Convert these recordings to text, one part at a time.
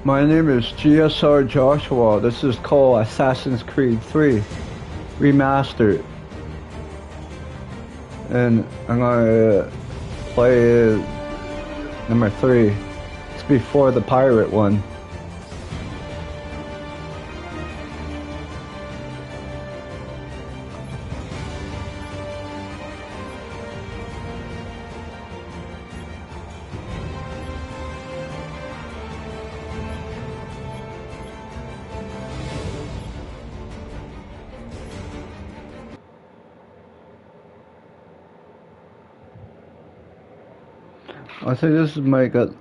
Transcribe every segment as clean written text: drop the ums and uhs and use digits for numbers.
My name is GSR Joshua. This is called Assassin's Creed 3 Remastered. And I'm gonna play number 3. It's before the pirate one. I think this is my gut.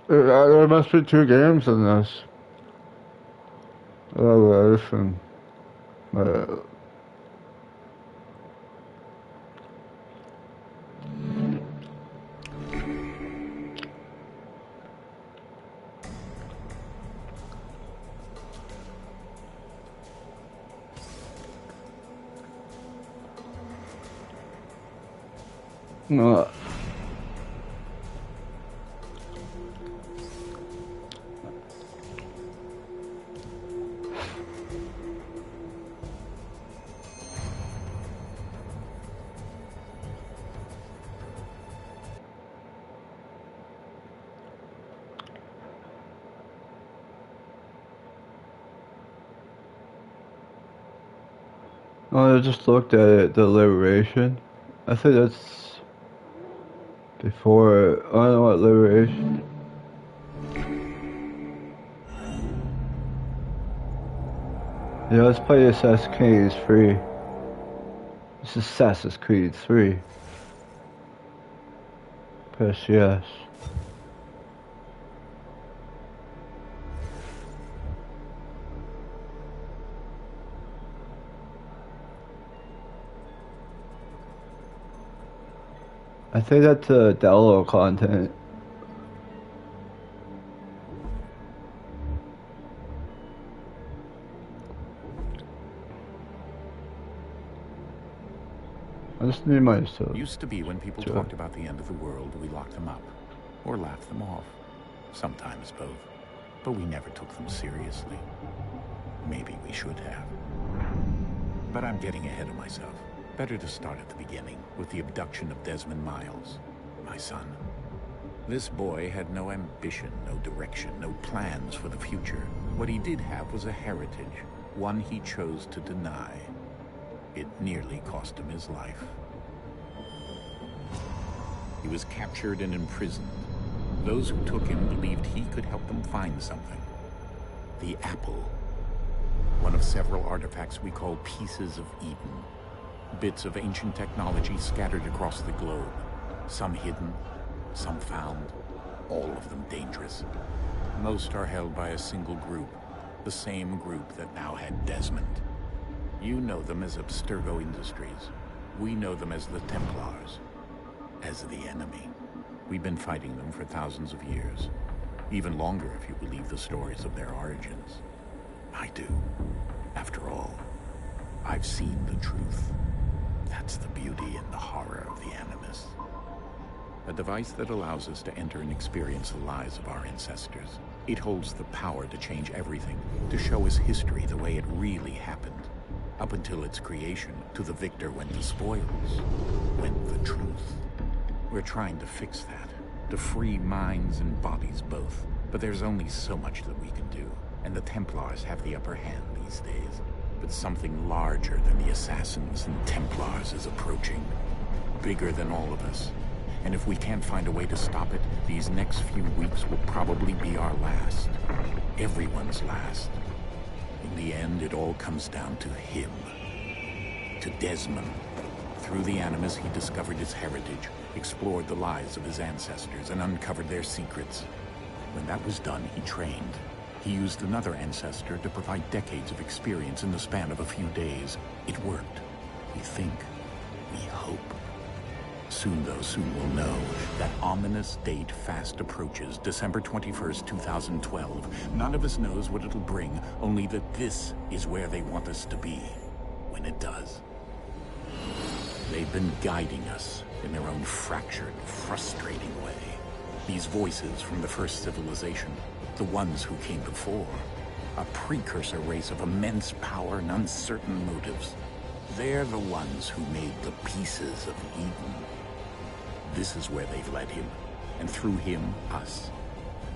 There must be 2 games in this. Listen. No. Oh, I just looked at it, the Liberation. I think that's before, I don't know what Liberation. Yeah, let's play Assassin's Creed 3. This is Assassin's Creed 3. Press yes. I think that's download content. I just need my stuff. Used to be when people talked about the end of the world, we locked them up. Or laughed them off. Sometimes both. But we never took them seriously. Maybe we should have. But I'm getting ahead of myself. Better to start at the beginning, with the abduction of Desmond Miles, my son. This boy had no ambition, no direction, no plans for the future. What he did have was a heritage, one he chose to deny. It nearly cost him his life. He was captured and imprisoned. Those who took him believed he could help them find something. The apple. One of several artifacts we call pieces of Eden. Bits of ancient technology scattered across the globe. Some hidden, some found, all of them dangerous. Most are held by a single group, the same group that now had Desmond. You know them as Abstergo Industries. We know them as the Templars, as the enemy. We've been fighting them for thousands of years, even longer if you believe the stories of their origins. I do. After all, I've seen the truth. That's the beauty and the horror of the Animus. A device that allows us to enter and experience the lives of our ancestors. It holds the power to change everything, to show us history the way it really happened. Up until its creation, to the victor went the spoils, went the truth. We're trying to fix that, to free minds and bodies both. But there's only so much that we can do, and the Templars have the upper hand these days. But something larger than the Assassins and Templars is approaching. Bigger than all of us. And if we can't find a way to stop it, these next few weeks will probably be our last. Everyone's last. the end, it all comes down to him. To Desmond. Through the Animus, he discovered his heritage, explored the lives of his ancestors, and uncovered their secrets. When that was done, he trained. He used another ancestor to provide decades of experience in the span of a few days. It worked. We think. We hope. Soon, though, soon we'll know. That ominous date fast approaches, December 21st, 2012. None of us knows what it'll bring, only that this is where they want us to be, when it does. They've been guiding us in their own fractured, frustrating way. These voices from the first civilization, the ones who came before, a precursor race of immense power and uncertain motives. They're the ones who made the pieces of Eden. This is where they've led him, and through him, us.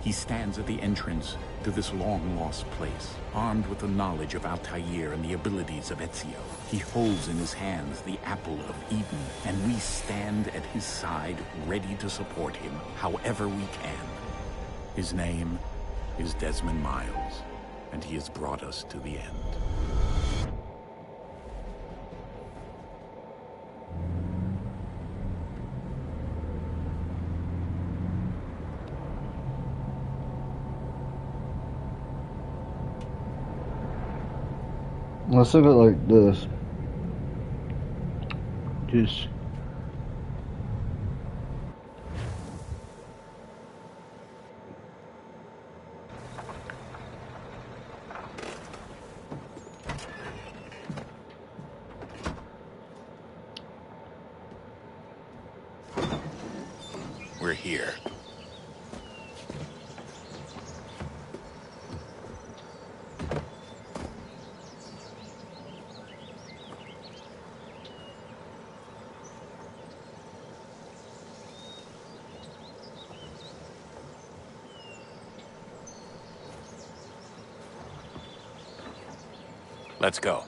He stands at the entrance to this long-lost place, armed with the knowledge of Altair and the abilities of Ezio. He holds in his hands the apple of Eden, and we stand at his side, ready to support him however we can. His name is Desmond Miles, and he has brought us to the end. Let's look at it like this. Just We're here. Let's go.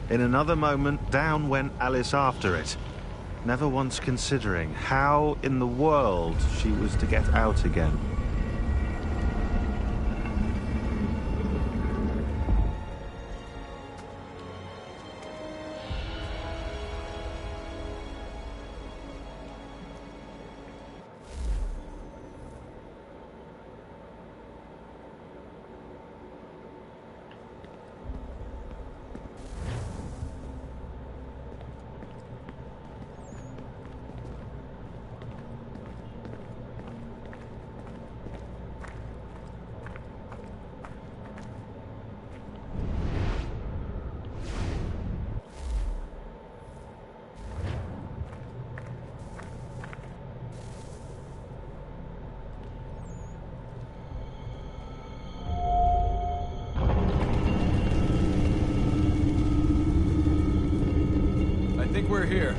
In another moment, down went Alice after it, never once considering how in the world she was to get out again. I think we're here.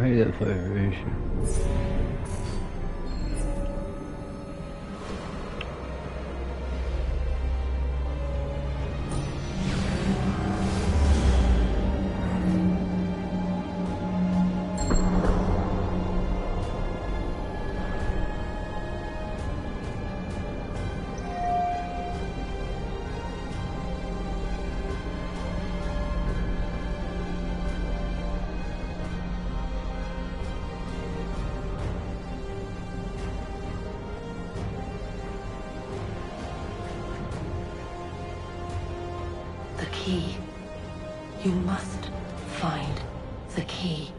Maybe that's vibration. The key. You must find the key.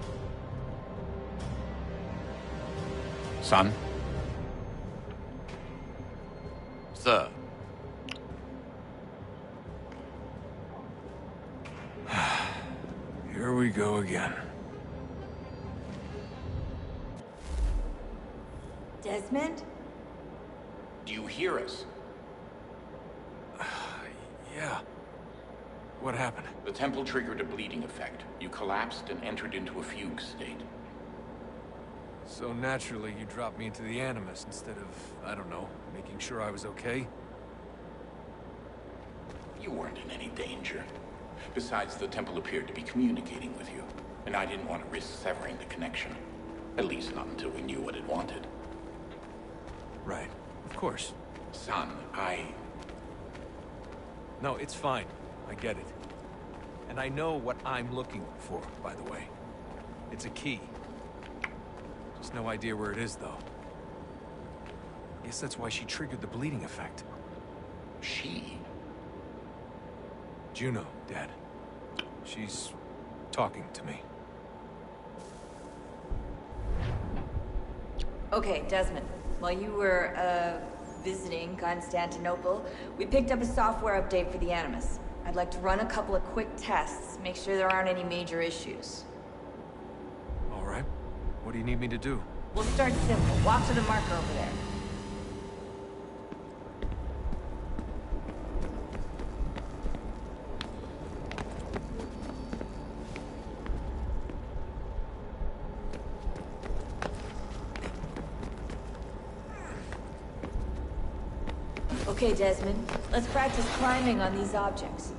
Son? Sir. Here we go again. Desmond? Do you hear us? Yeah. What happened? The temple triggered a bleeding effect. You collapsed and entered into a fugue state. So naturally, you dropped me into the Animus instead of, I don't know, making sure I was okay? You weren't in any danger. Besides, the temple appeared to be communicating with you, and I didn't want to risk severing the connection. At least not until we knew what it wanted. Right. Of course. Son, No, it's fine. I get it. And I know what I'm looking for, by the way. It's a key. Just no idea where it is, though. Guess that's why she triggered the bleeding effect. She? Juno, Dad. She's talking to me. Okay, Desmond. While you were, visiting Constantinople, we picked up a software update for the Animus. I'd like to run a couple of quick tests, make sure there aren't any major issues. All right. What do you need me to do? We'll start simple. Walk to the marker over there. Okay, Desmond. Let's practice climbing on these objects.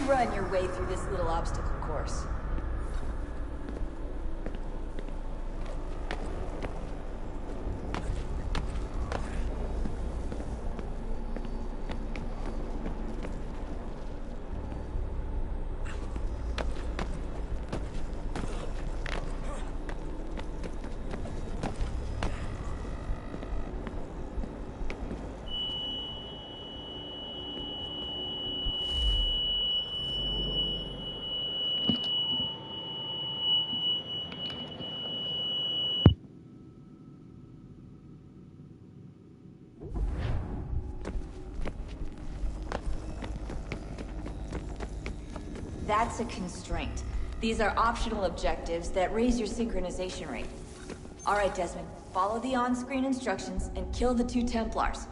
Run your way through this little obstacle course. That's a constraint. These are optional objectives that raise your synchronization rate. All right, Desmond. Follow the on-screen instructions and kill the 2 Templars.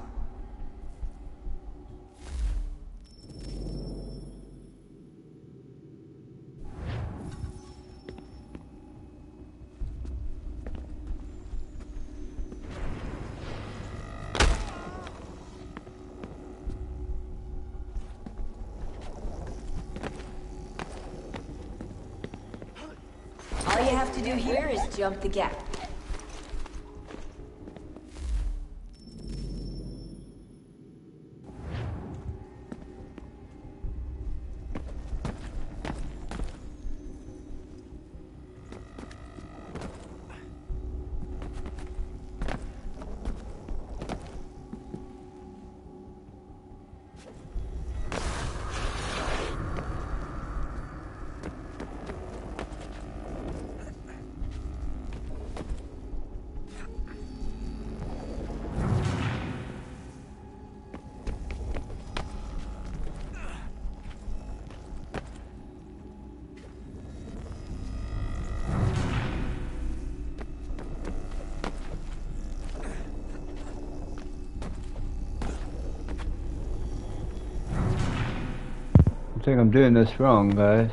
All you have to do here is jump the gap. think I'm doing this wrong, guys.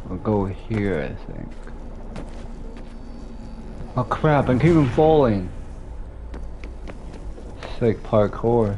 I'll go here, I think. Oh crap, I keep on falling. It's like parkour.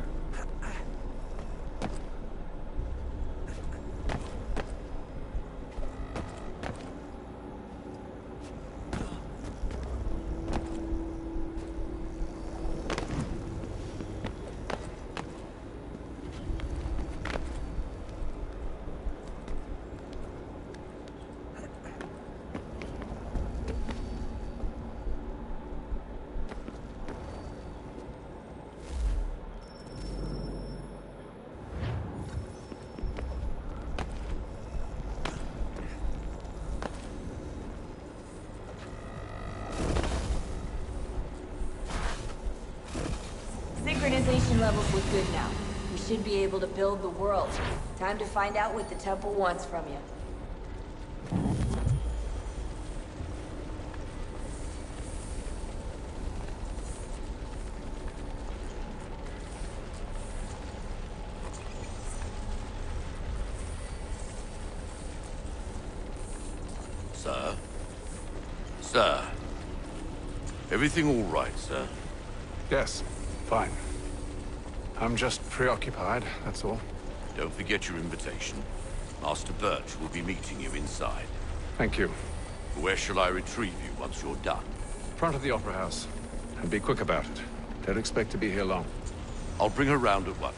Synchronization levels look good now. We should be able to build the world. Time to find out what the temple wants from you. Sir? Sir? Everything all right, sir? Yes, fine. I'm just preoccupied, that's all. Don't forget your invitation. Master Birch will be meeting you inside. Thank you. Where shall I retrieve you once you're done? Front of the Opera House. And be quick about it. Don't expect to be here long. I'll bring her round at once.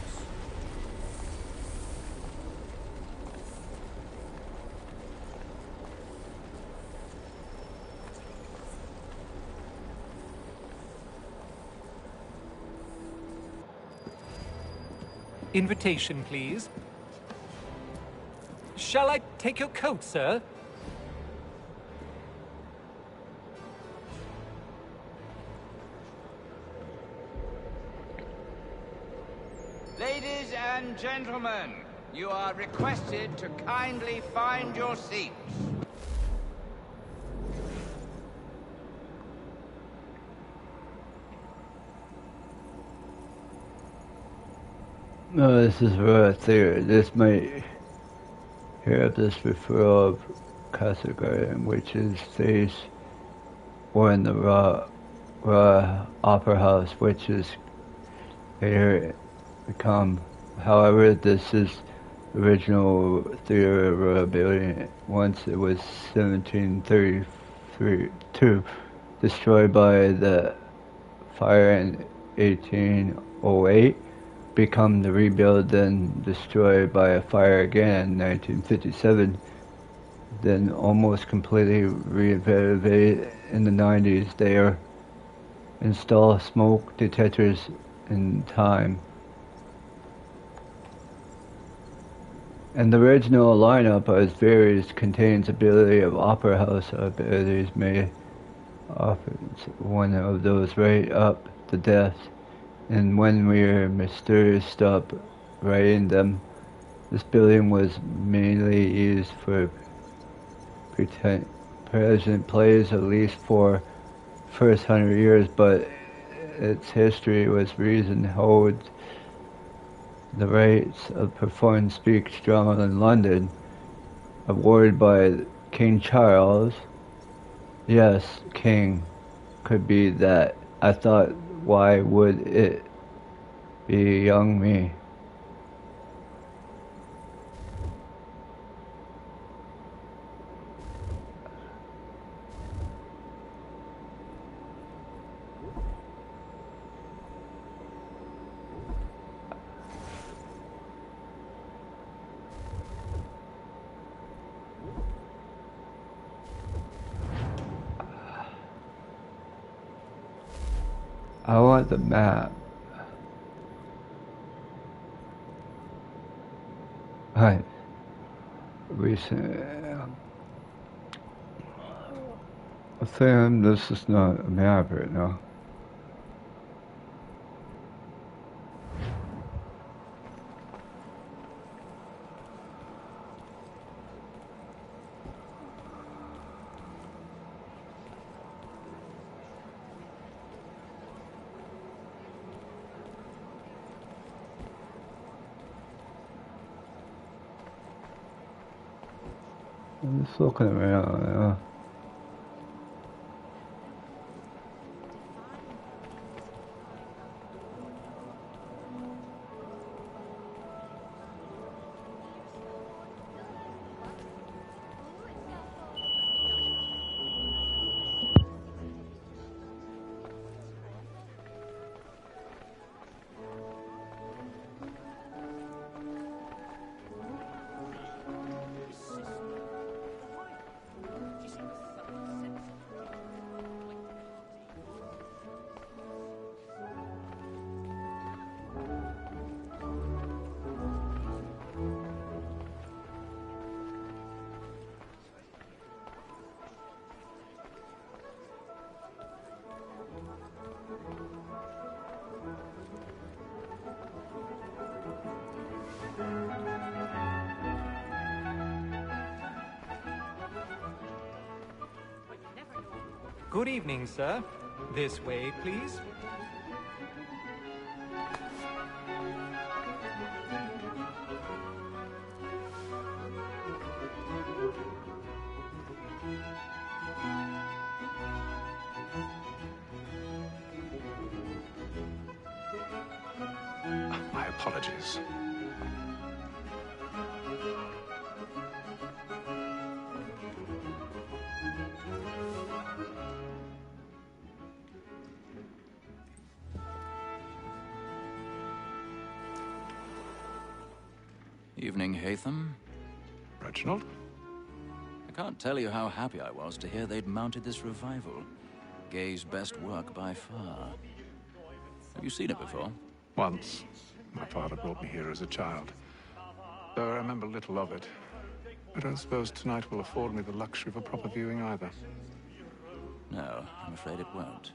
Invitation, please. Shall I take your coat, sir? Ladies and gentlemen, you are requested to kindly find your seats. No, this is raw theory. This might hear of this referral of Castle Garden, which is stage or in the raw Opera House, which is later become. However, this is original theater of Raw building. Once it was 1732, destroyed by the fire in 1808. Become the rebuild, then destroyed by a fire again in 1957, then almost completely renovated in the 90s. They are install smoke detectors in time. And the original lineup, as varies, contains ability of Opera House abilities may offer one of those right up to death. And when we mysterious stopped writing them, this building was mainly used for present plays, at least for first 100 years, but its history was reason holds the rights of performing speech drama in London, awarded by King Charles. Yes, King could be that. I thought, why would it be young me? I want the map. Right. Recent. I think this is not a map right now. I'm just looking around, Good evening, sir. This way, please. My apologies. Evening, Hatham. Reginald? I can't tell you how happy I was to hear they'd mounted this revival. Gay's best work by far. Have you seen it before? Once. My father brought me here as a child. Though I remember little of it. I don't suppose tonight will afford me the luxury of a proper viewing either. No, I'm afraid it won't.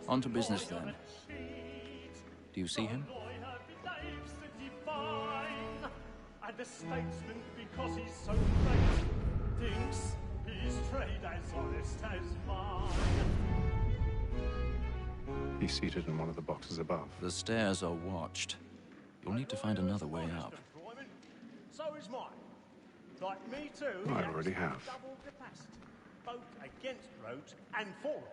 On to business then. Do you see him? And the statesman, because he's so great, thinks his trade as honest as mine. He's seated in one of the boxes above. The stairs are watched. You'll need to find another way up. So is mine. Like me too. I already have. Double capacity, both against roads and for them.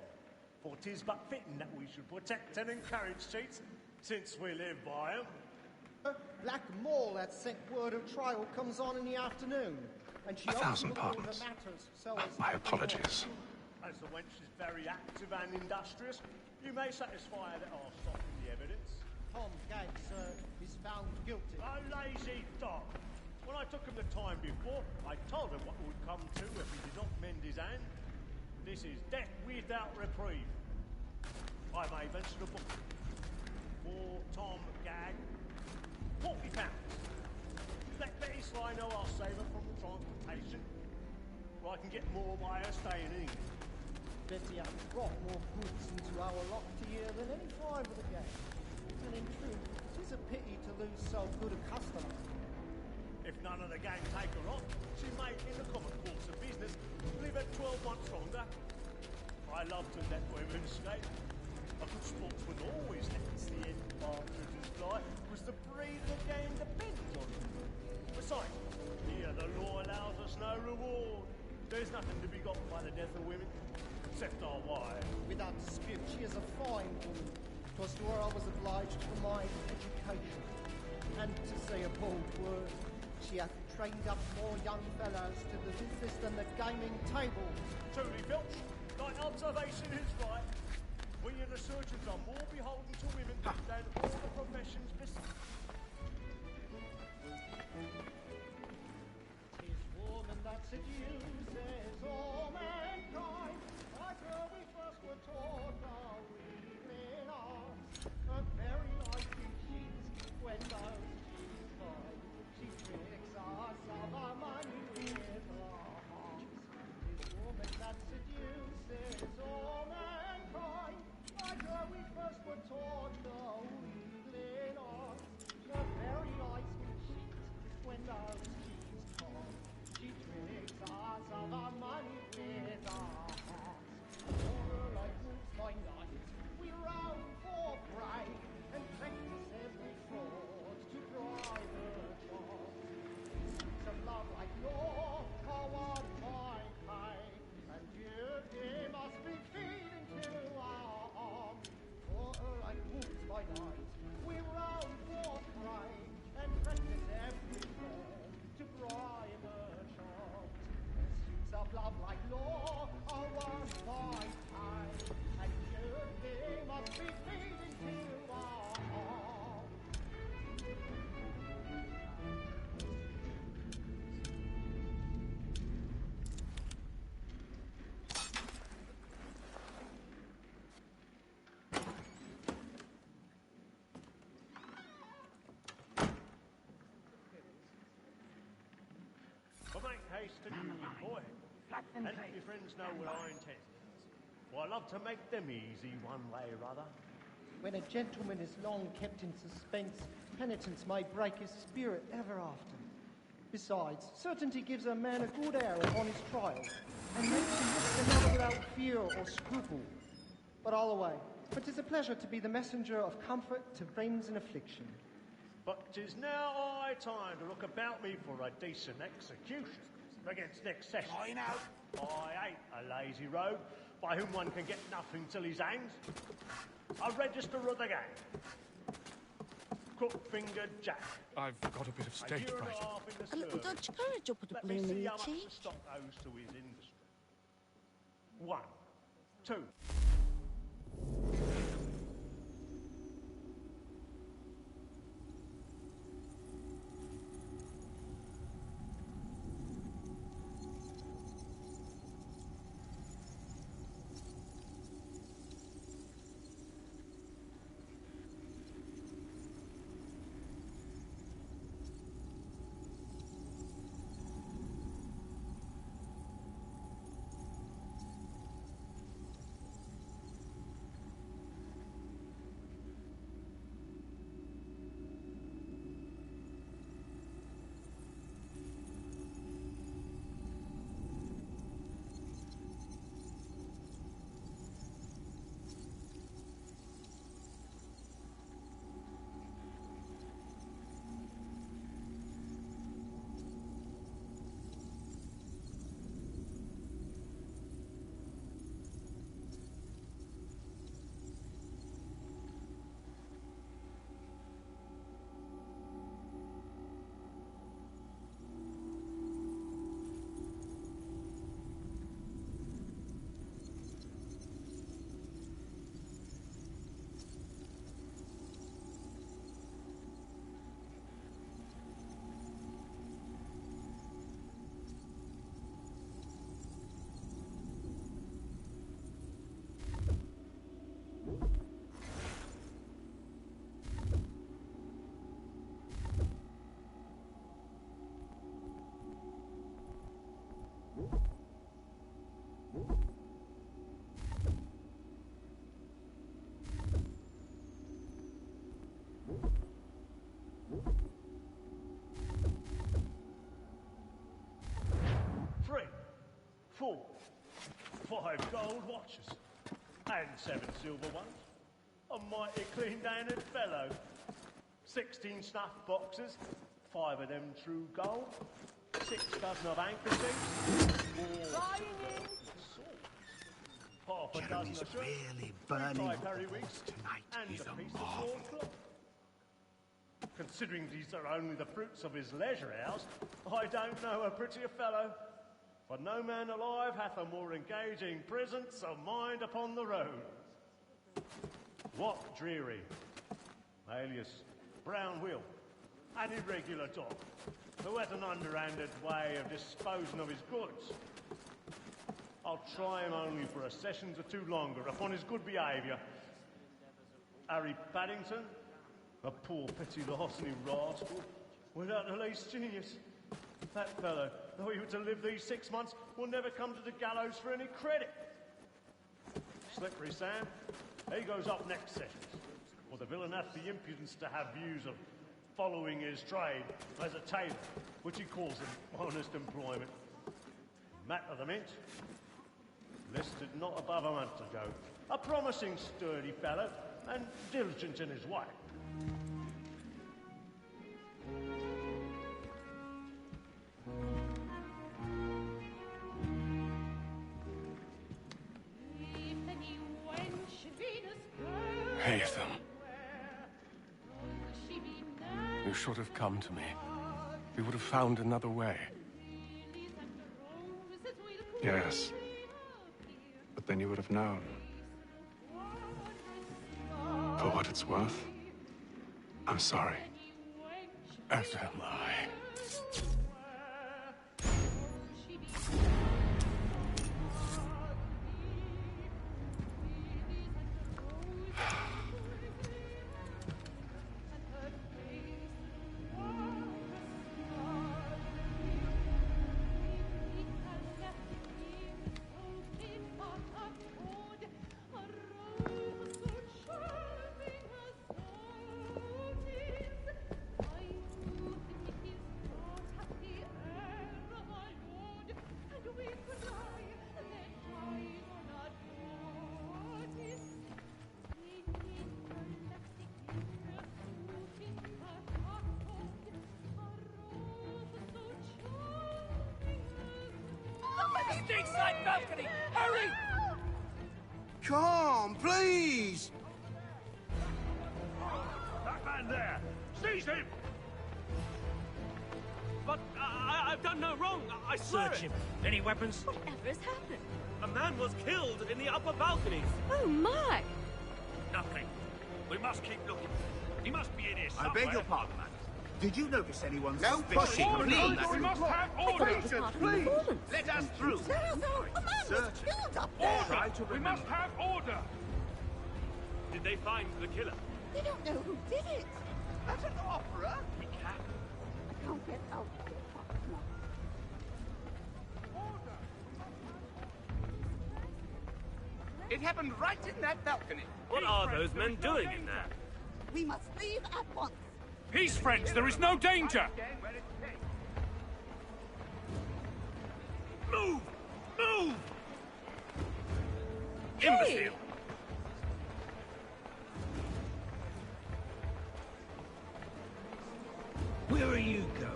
For 'tis but fitting that we should protect and encourage cheats, since we live by 'em. Black Mall that sent word of trial comes on in the afternoon, and she 1,000 opens all the pardons. matters, so as My apologies. As the wench is very active and industrious, you may satisfy her that I'll stop in the evidence. Tom Gates, sir, is found guilty. A lazy dog. When I took him the time before, I told him what would come to if he did not mend his hand. This is death without reprieve. I may venture to book for Tom Gag. £40. Let Betty Sly know I'll save her from the transportation. Or I can get more by her staying in England. Betty has brought more goods into our locked here than any five of the gang. And in truth, it is a pity to lose so good a customer. If none of the gang take her on, she may, in the common course of business, live at 12 months longer. I love to let women skate. A good sportsman always lets the end partridges fly, because the breed of the game depends on it. Besides, here the law allows us no reward. There's nothing to be got by the death of women, except our wives. Without dispute, she is a fine woman. 'Twas to her I was obliged for my education. And to say a bold word, she hath trained up more young fellows to the business than the gaming table. Truly, Filch, thy observation is right. We and the surgeons are more beholden to women than all the professions besides. Tis woman that seduces all mankind. Like her we first were taught our evening arts. A very life in sheets when those sheets find. She tricks us of our money with her hearts. Tis woman that seduces all mankind. Like her we first were taught the wheedling art. A very life in sheets when those sheets fall. She tricks us of our money with And let your friends know what I intend. For I love to make them easy one way or other. When a gentleman is long kept in suspense, penitence may break his spirit ever after. Besides, certainty gives a man a good air upon his trial, and makes him risk another without fear or scruple. But all away, for 'tis a pleasure to be the messenger of comfort to friends in affliction. But 'tis now high time to look about me for a decent execution against next session. I ain't a lazy rogue by whom one can get nothing till he's hanged. A register of the gang. Crook-fingered Jack. I've got a bit of stage fright. A little Dutch courage will put a Let bloom me in see your how much cheek. the stock owes to his industry. 1, 2. Three, 4, 5 gold watches, and 7 silver ones. A mighty clean-handed fellow. 16 snuff boxes, 5 of them true gold, 6 dozen of handkerchiefs, 4 half a dozen of shirts, really 3 burning periwigs, tonight. and He's a a piece of marvel. sword cloth. Considering these are only the fruits of his leisure hours, I don't know a prettier fellow. For no man alive hath a more engaging presence of mind upon the road. Wat Dreary, alias Brown Will, an irregular dog, who has an underhanded way of disposing of his goods. I'll try him only for a session or two longer upon his good behaviour. Harry Paddington, a poor petty larceny rascal, without the least genius. That fellow, though he were to live these 6 months, will never come to the gallows for any credit. Slippery Sam, he goes up next session. For the villain hath the impudence to have views of following his trade as a tailor, which he calls an honest employment. Matt of the Mint, listed not above a month ago. A promising, sturdy fellow, and diligent in his way. Haytham. You should have come to me. We would have found another way. Yes. But then you would have known. For what it's worth, I'm sorry. As am I. Stage side balcony! Hurry! Calm, please! That man there! Seize him! But I've done no wrong. I swear Search him. Any weapons? Whatever has happened? A man was killed in the upper balconies. Oh my! Nothing. We must keep looking. He must be in here I somewhere. beg your pardon, madam. Did you notice anyone No suspicious? pushing, please. We must have order. Please, let us through. A man was killed up there! Try to We must have order. Did they find the killer? They don't know who did it! At an opera? We can. I can't get out of here fast enough. It happened right in that balcony. What are those men doing in there? We must leave at once. Peace, friends. There is no danger. Move! Move! Imbecile! Where are you going?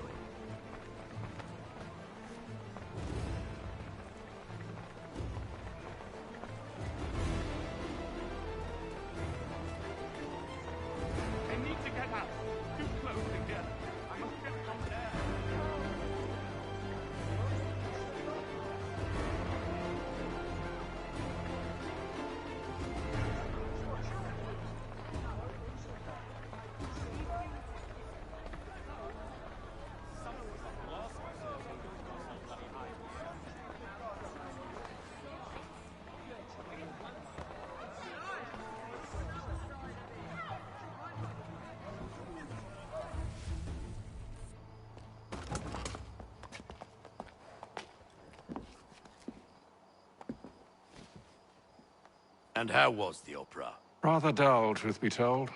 I need to get out. Too close together. I must get from there. And how was the opera? Rather dull, truth be told.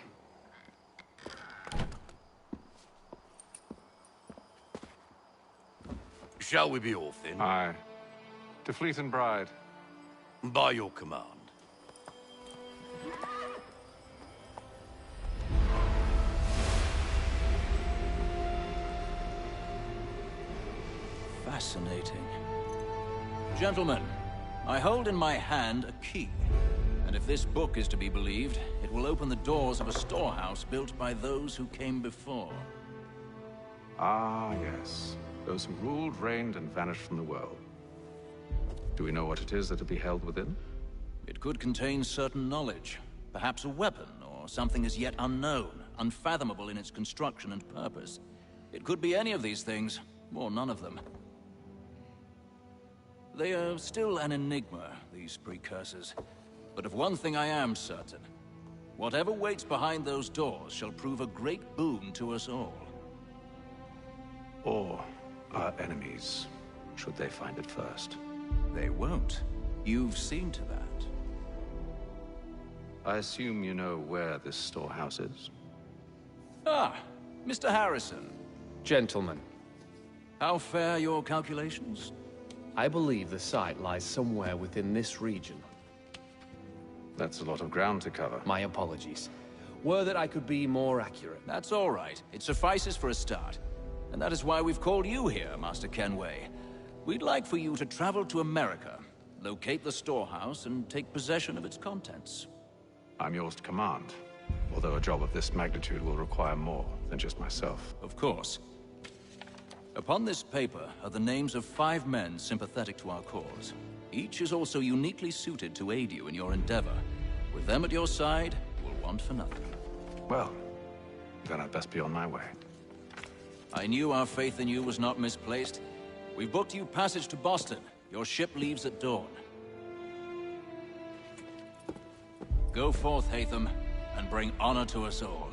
Shall we be off then? Aye. To Fleet and Bride. By your command. Fascinating. Gentlemen, I hold in my hand a key. And if this book is to be believed, it will open the doors of a storehouse built by those who came before. Ah, yes. Those who ruled, reigned, and vanished from the world. Do we know what it is that will be held within? It could contain certain knowledge. Perhaps a weapon, or something as yet unknown, unfathomable in its construction and purpose. It could be any of these things, or none of them. They are still an enigma, these precursors. But of one thing I am certain. Whatever waits behind those doors shall prove a great boon to us all. Or our enemies, should they find it first. They won't. You've seen to that. I assume you know where this storehouse is? Ah, Mr. Harrison. Gentlemen, How fare your calculations? I believe the site lies somewhere within this region. That's a lot of ground to cover. My apologies. Were that I could be more accurate. That's all right. It suffices for a start. And that is why we've called you here, Master Kenway. We'd like for you to travel to America, locate the storehouse, and take possession of its contents. I'm yours to command, although a job of this magnitude will require more than just myself. Of course. Upon this paper are the names of 5 men sympathetic to our cause. Each is also uniquely suited to aid you in your endeavor. With them at your side, we'll want for nothing. Well, then I'd best be on my way. I knew our faith in you was not misplaced. We've booked you passage to Boston. Your ship leaves at dawn. Go forth, Hatham, and bring honor to us all.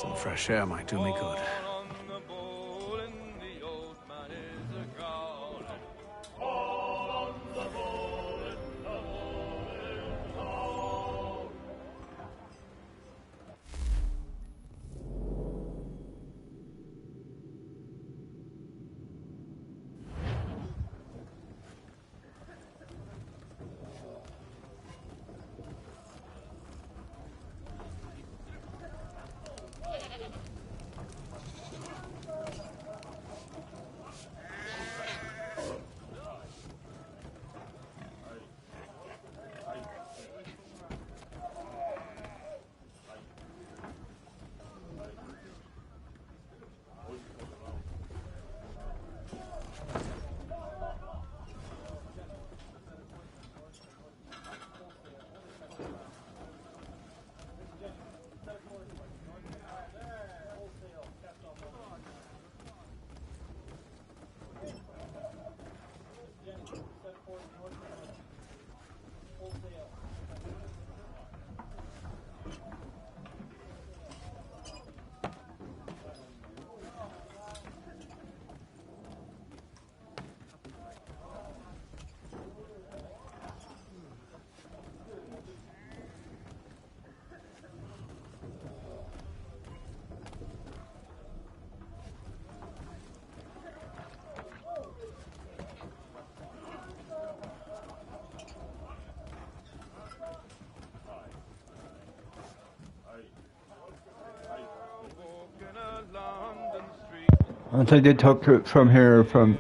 Some fresh air might do me good. I don't think they took it from here, from...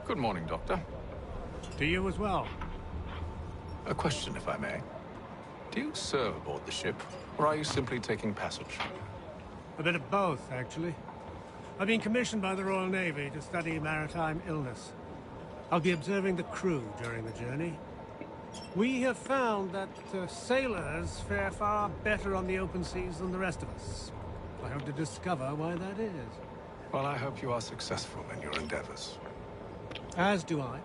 Good morning, Doctor. To you as well. A question, if I may. Do you serve aboard the ship, or are you simply taking passage? A bit of both, actually. I've been commissioned by the Royal Navy to study maritime illness. I'll be observing the crew during the journey. We have found that sailors fare far better on the open seas than the rest of us. I hope to discover why that is. Well, I hope you are successful in your endeavors. As do I.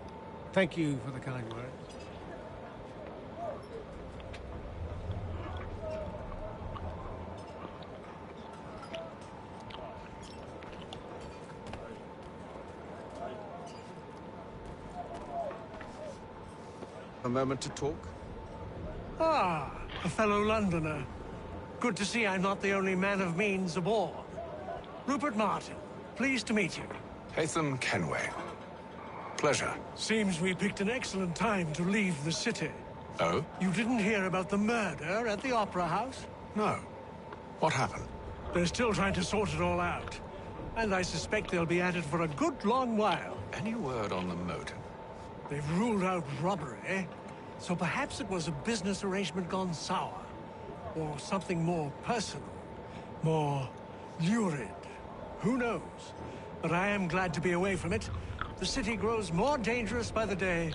Thank you for the kind words. A moment to talk? Ah, a fellow Londoner. Good to see I'm not the only man of means aboard. Rupert Martin, pleased to meet you. Haytham Kenway. Pleasure. Seems we picked an excellent time to leave the city. Oh? You didn't hear about the murder at the Opera House? No. What happened? They're still trying to sort it all out. And I suspect they'll be at it for a good long while. Any word on the motive? They've ruled out robbery, so perhaps it was a business arrangement gone sour. Or something more personal, more lurid. Who knows? But I am glad to be away from it. The city grows more dangerous by the day.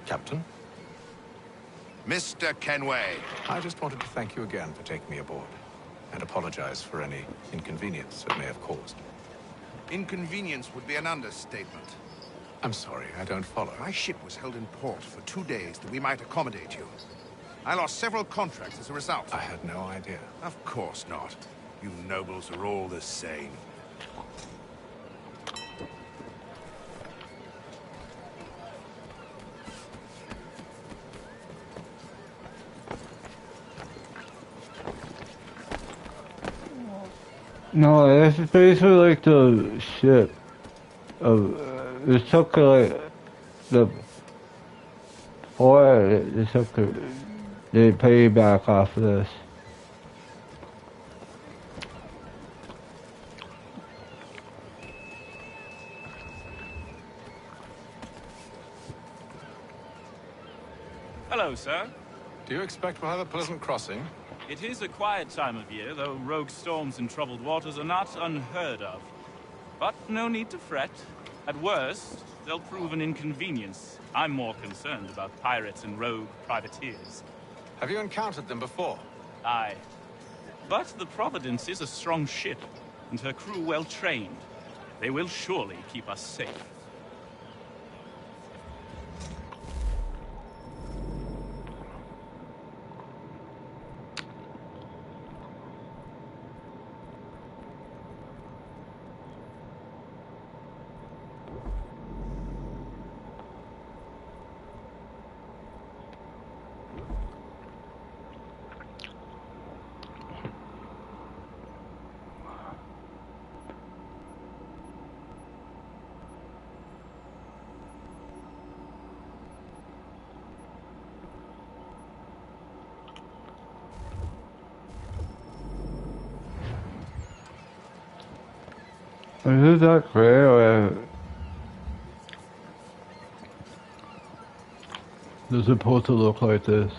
Captain? Mr. Kenway. I just wanted to thank you again for taking me aboard, and apologize for any inconvenience it may have caused. Inconvenience would be an understatement. I'm sorry, I don't follow. My ship was held in port for 2 days that we might accommodate you. I lost several contracts as a result. I had no idea. Of course not. You nobles are all the same. No, it's basically like the ship of it took like the or it took they pay back off of this. Hello, sir. Do you expect we'll have a pleasant crossing? It is a quiet time of year, though rogue storms in troubled waters are not unheard of. But no need to fret. At worst, they'll prove an inconvenience. I'm more concerned about pirates and rogue privateers. Have you encountered them before? Aye. But the Providence is a strong ship, and her crew well trained. They will surely keep us safe. Is that clear or does it supposed to look like this?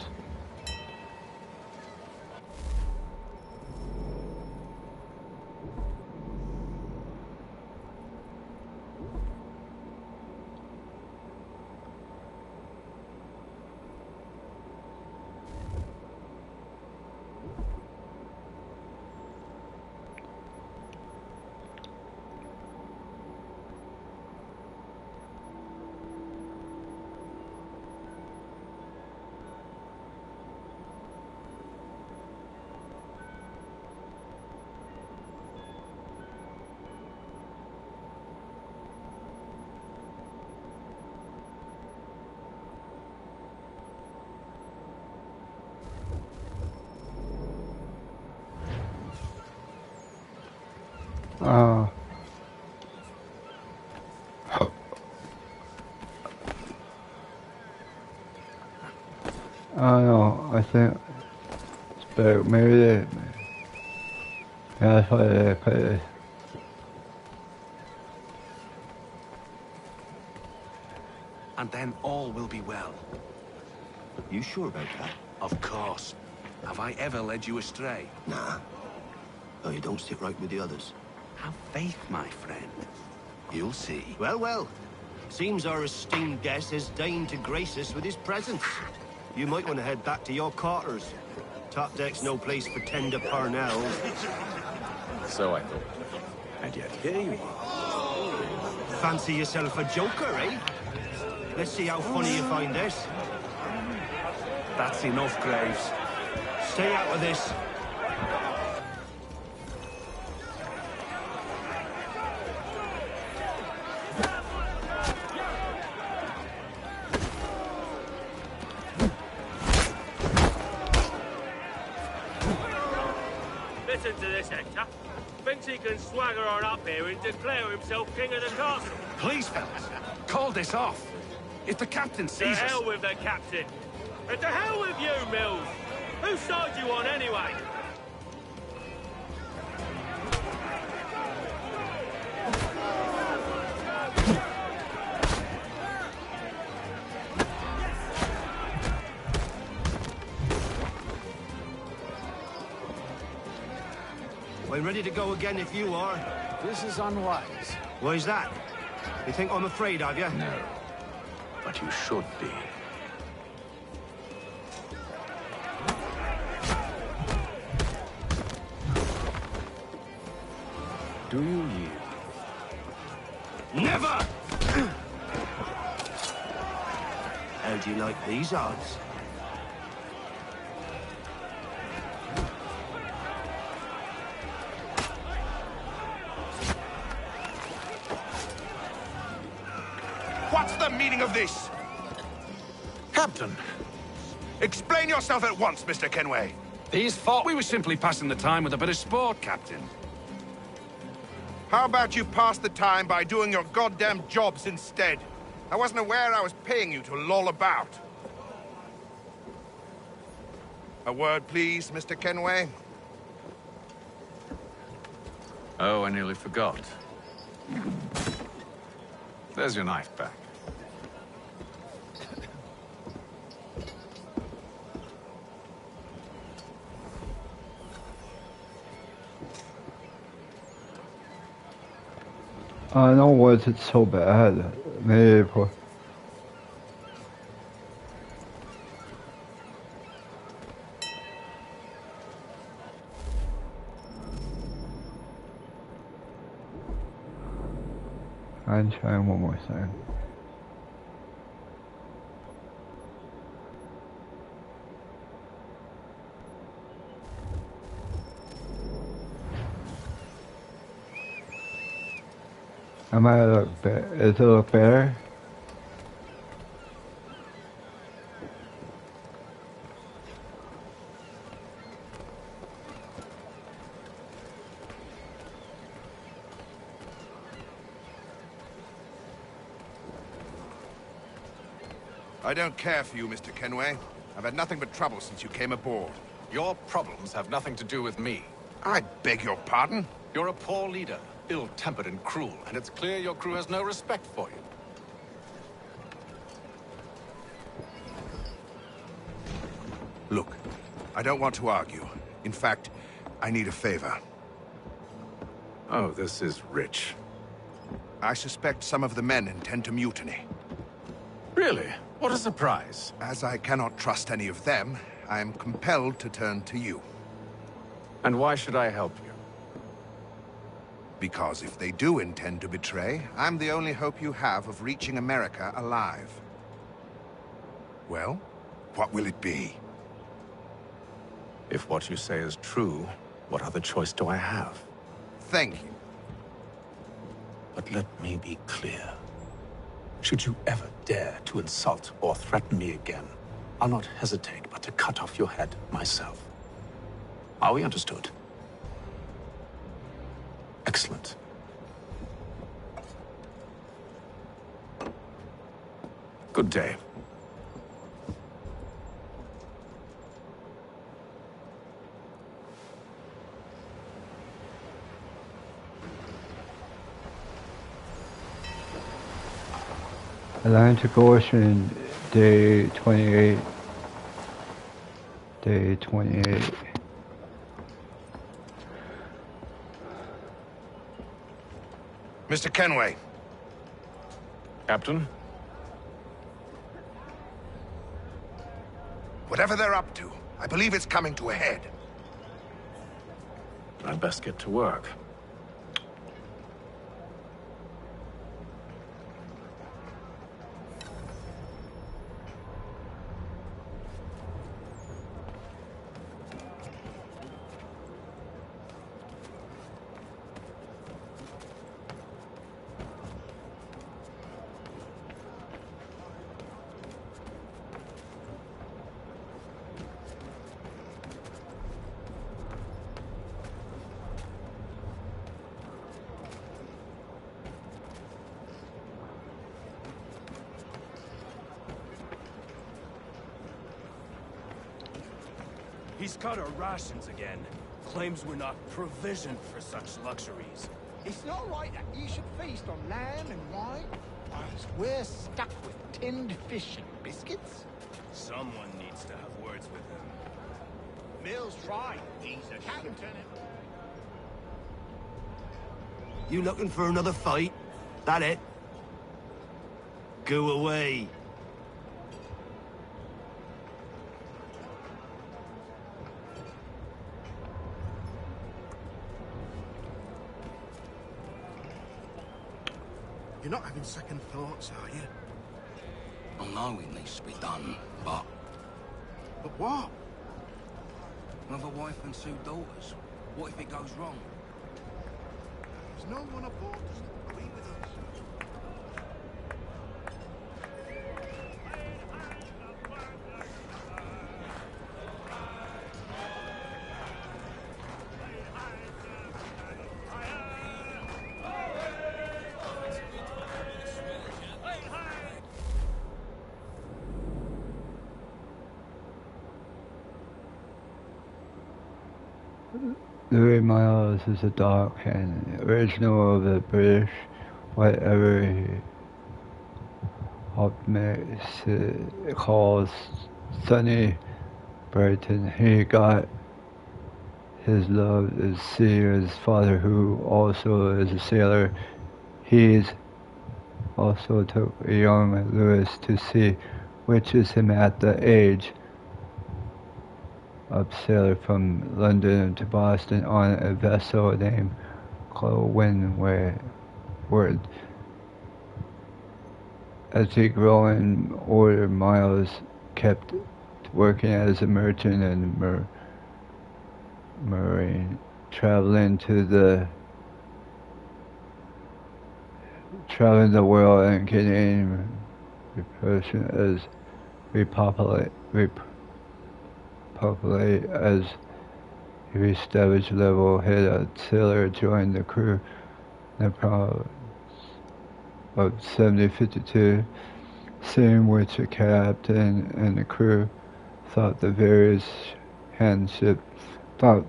I don't know, I think it's better, maybe they, yeah, that's why they put it. And then all will be well. You sure about that? Of course. Have I ever led you astray? Nah. Oh, you don't sit right with the others. Have faith, my friend. You'll see. Well, well. Seems our esteemed guest has deigned to grace us with his presence. You might want to head back to your quarters. Top deck's no place for tender parnells. So I thought. And yet here you are. Fancy yourself a joker, eh? Let's see how funny you find this. That's enough, Graves. Stay out of this. Listen to this, Hector. Thinks he can swagger on up here and declare himself king of the castle. Please, fellas, call this off. If the captain sees us... To hell with the captain. And to hell with you, Mills. Whose side you on, anyway? I'm ready to go again if you are. This is unwise. Why's that? You think I'm afraid of you? No. But you should be. Do you yield? Never! you like these odds? What's the meaning of this? Captain, Explain yourself at once, Mr. Kenway. these thought we were simply passing the time with a bit of sport, Captain. How about you pass the time by doing your goddamn jobs instead? I wasn't aware I was paying you to loll about. A word, please, Mr. Kenway. Oh, I nearly forgot. There's your knife back. I know was it so bad. Maybe for I'm trying one more thing. I might look better. Does it look better? I don't care for you, Mr. Kenway. I've had nothing but trouble since you came aboard. Your problems have nothing to do with me. I beg your pardon? You're a poor leader, ill-tempered and cruel, and it's clear your crew has no respect for you. Look, I don't want to argue. In fact, I need a favor. Oh, this is rich. I suspect some of the men intend to mutiny. Really? What a surprise. As I cannot trust any of them, I am compelled to turn to you. And why should I help you? Because if they do intend to betray, I'm the only hope you have of reaching America alive. Well, what will it be? If what you say is true, what other choice do I have? Thank you. But let me be clear. Should you ever dare to insult or threaten me again, I'll not hesitate but to cut off your head myself. Are we understood? Excellent. Good day. Atlantic Ocean, day 28. Day 28. Mr. Kenway. Captain? Whatever they're up to, I believe it's coming to a head. I'd best get to work. He's cut our rations again. Claims we're not provisioned for such luxuries. It's not right that you should feast on lamb and wine, whilst we're stuck with tinned fish and biscuits. Someone needs to have words with him. Mill's right. He's a captain. You looking for another fight? That it? Go away. You're not having second thoughts, are you? I'm know it needs to be done, but... But what? Another wife and 2 daughters. What if it goes wrong? There's no one aboard doesn't agree with us. Louis Miles is a dark hand, original of the British, whatever he calls Sunny Brighton. He got his love at sea, his father who also is a sailor. He also took a young Louis to sea, which is him at the age of sailor from London to Boston on a vessel named Windward. As he grew in older, Miles kept working as a merchant and marine, traveling the world and getting reputation as repopulate as he established level head a sailor joined the crew in the province of 7052, seeing which the captain and the crew thought the various handship by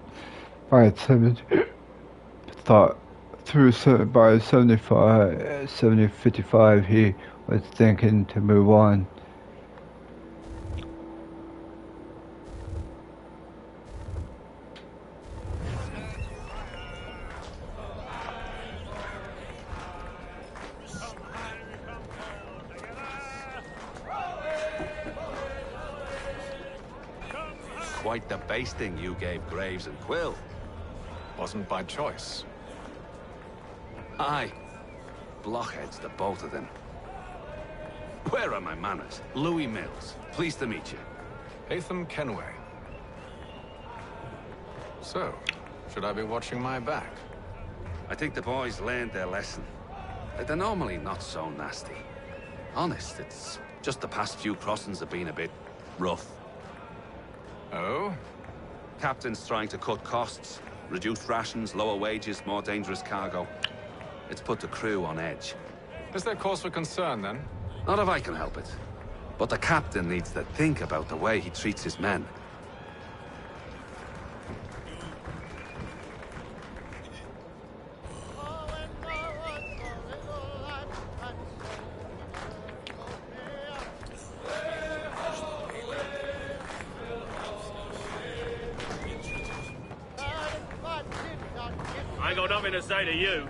7055 he was thinking to move on. Quite the basting you gave Graves and Quill. Wasn't by choice. Aye. Blockheads, the both of them. Where are my manners? Louis Mills. Pleased to meet you. Hatham Kenway. So, should I be watching my back? I think the boys learned their lesson. They're normally not so nasty. Honest, it's just the past few crossings have been a bit rough. Oh? Captain's trying to cut costs. Reduced rations, lower wages, more dangerous cargo. It's put the crew on edge. Is there cause for concern, then? Not if I can help it. But the captain needs to think about the way he treats his men. I ain't got nothing to say to you.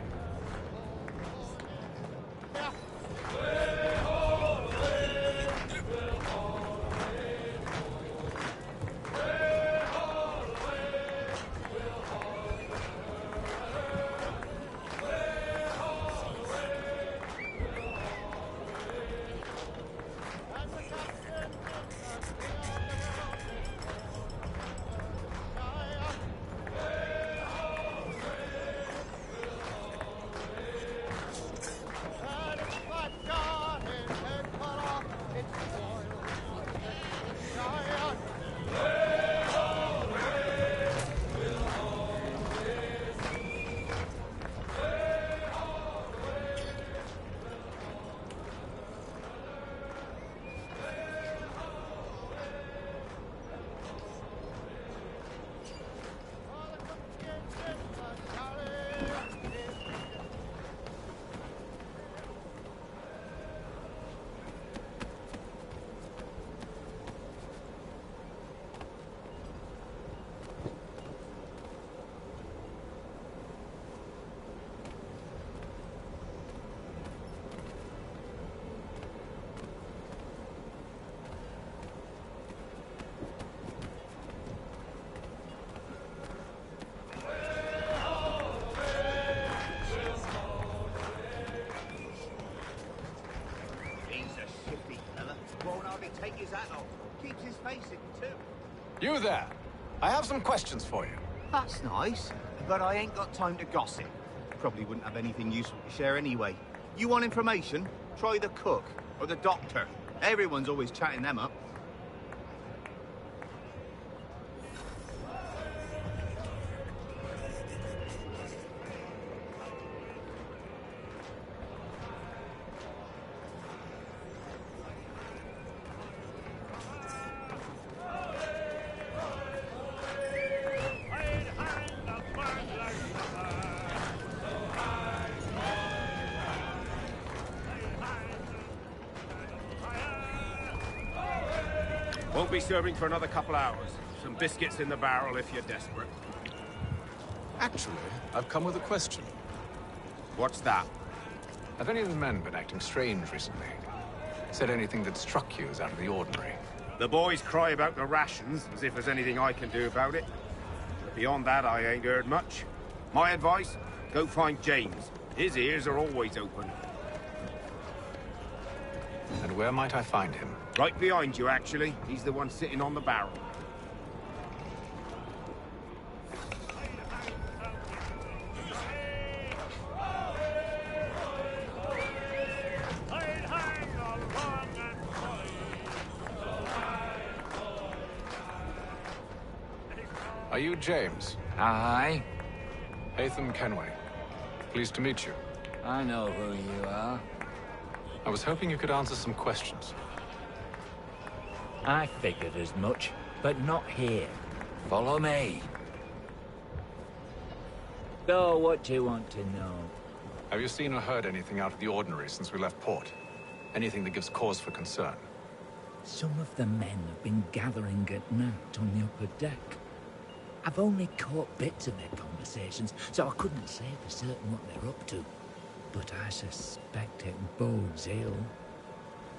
You there. I have some questions for you. That's nice, but I ain't got time to gossip. Probably wouldn't have anything useful to share anyway. You want information? Try the cook or the doctor. Everyone's always chatting them up. Won't be serving for another couple hours. Some biscuits in the barrel if you're desperate. Actually, I've come with a question. What's that? Have any of the men been acting strange recently? Said anything that struck you as out of the ordinary? The boys cry about the rations, as if there's anything I can do about it. But beyond that, I ain't heard much. My advice? Go find James. His ears are always open. And where might I find him? Right behind you, actually. He's the one sitting on the barrel. Are you James? Aye. Hatham Kenway. Pleased to meet you. I know who you are. I was hoping you could answer some questions. I figured as much, but not here. Follow me. So, what do you want to know? Have you seen or heard anything out of the ordinary since we left port? Anything that gives cause for concern? Some of the men have been gathering at night on the upper deck. I've only caught bits of their conversations, so I couldn't say for certain what they're up to. But I suspect it bodes ill.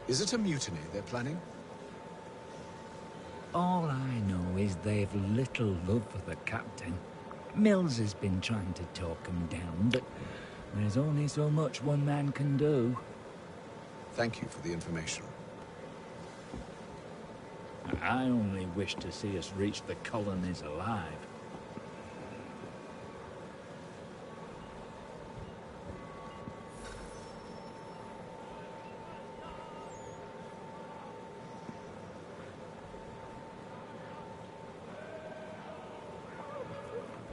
Is it a mutiny they're planning? All I know is they've little love for the captain. Mills has been trying to talk him down, but there's only so much one man can do. Thank you for the information. I only wish to see us reach the colonies alive.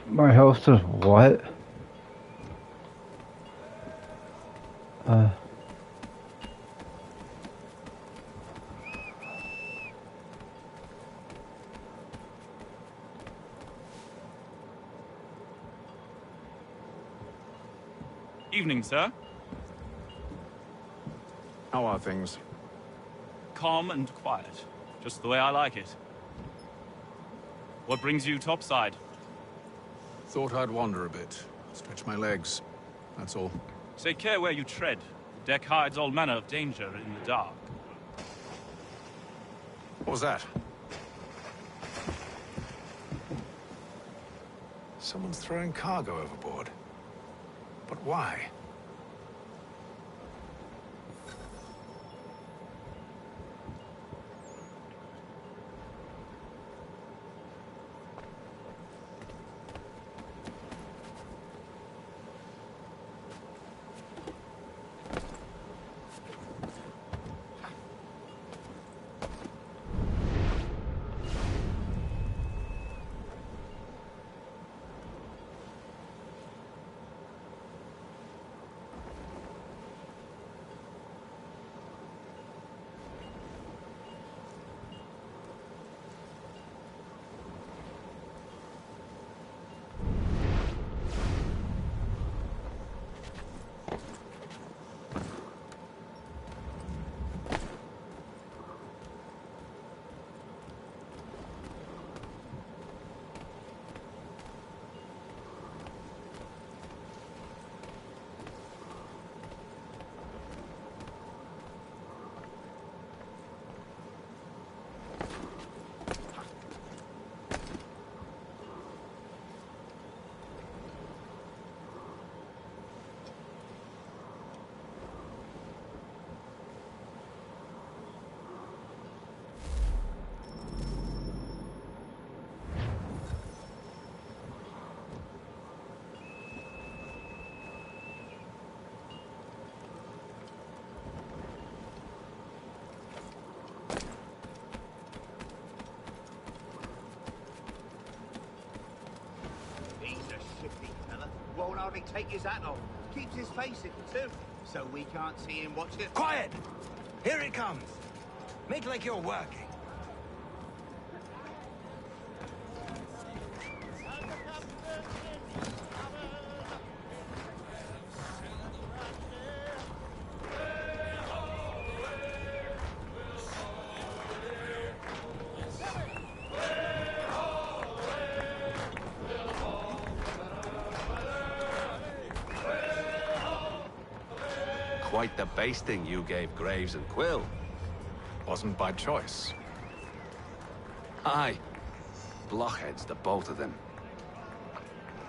My house is what? Evening, sir. How are things? Calm and quiet. Just the way I like it. What brings you topside? Thought I'd wander a bit. Stretch my legs. That's all. Take care where you tread. The deck hides all manner of danger in the dark. What was that? Someone's throwing cargo overboard. But why? hardly take his hat off. Keeps his face in too, so we can't see him watching. Quiet! Here it comes. Make like you're working. Quite the basting you gave Graves and Quill. Wasn't by choice. Aye. Blockheads, the both of them.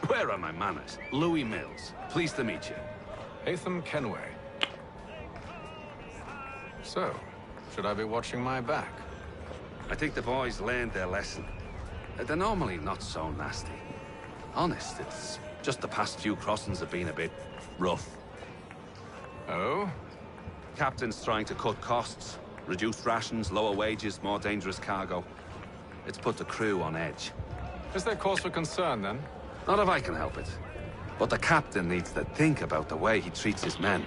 Where are my manners? Louis Mills. Pleased to meet you. Hatham Kenway. So, should I be watching my back? I think the boys learned their lesson. They're normally not so nasty. Honest, it's just the past few crossings have been a bit rough. Oh? Captain's trying to cut costs. Reduced rations, lower wages, more dangerous cargo. It's put the crew on edge. Is there cause for concern, then? Not if I can help it. But the captain needs to think about the way he treats his men.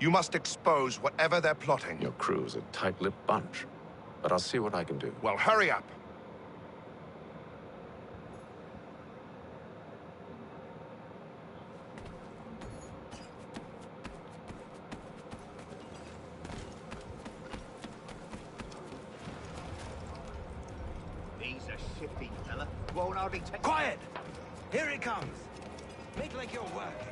You must expose whatever they're plotting. Your crew's a tight-lipped bunch. But I'll see what I can do. Well, hurry up. He's a shifty fella. Won't hardly take... Quiet! Here it comes. Make like you're working.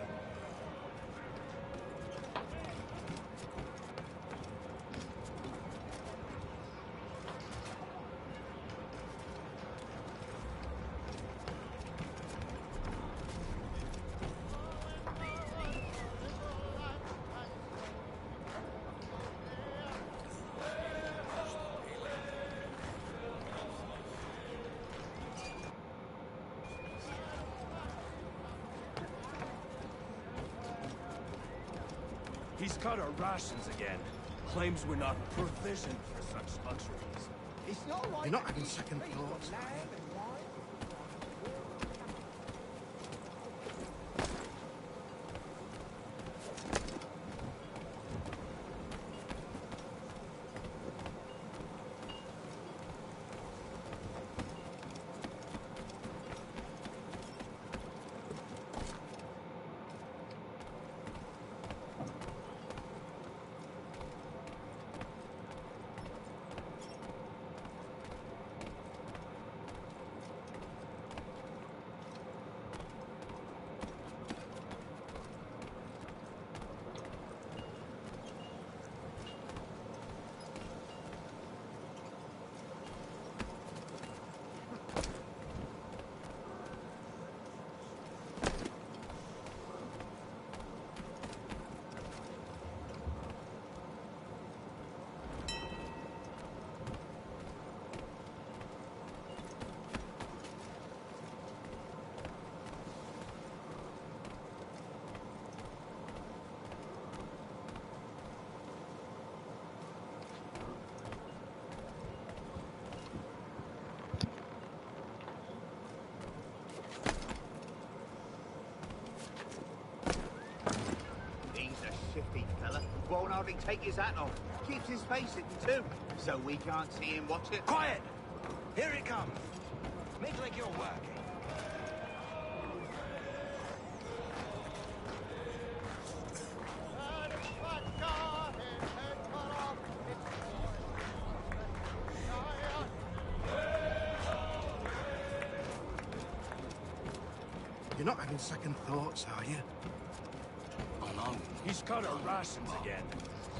He's cut our rations again. Claims we're not provisioned for such luxuries. It's not right. You're not having second thoughts. shifty fella. Won't hardly take his hat off. Keeps his face hidden too, so we can't see him watch it. Quiet! Here he comes. Make like you're working. You're not having second thoughts, are you? Oh no, he's cut our rations again.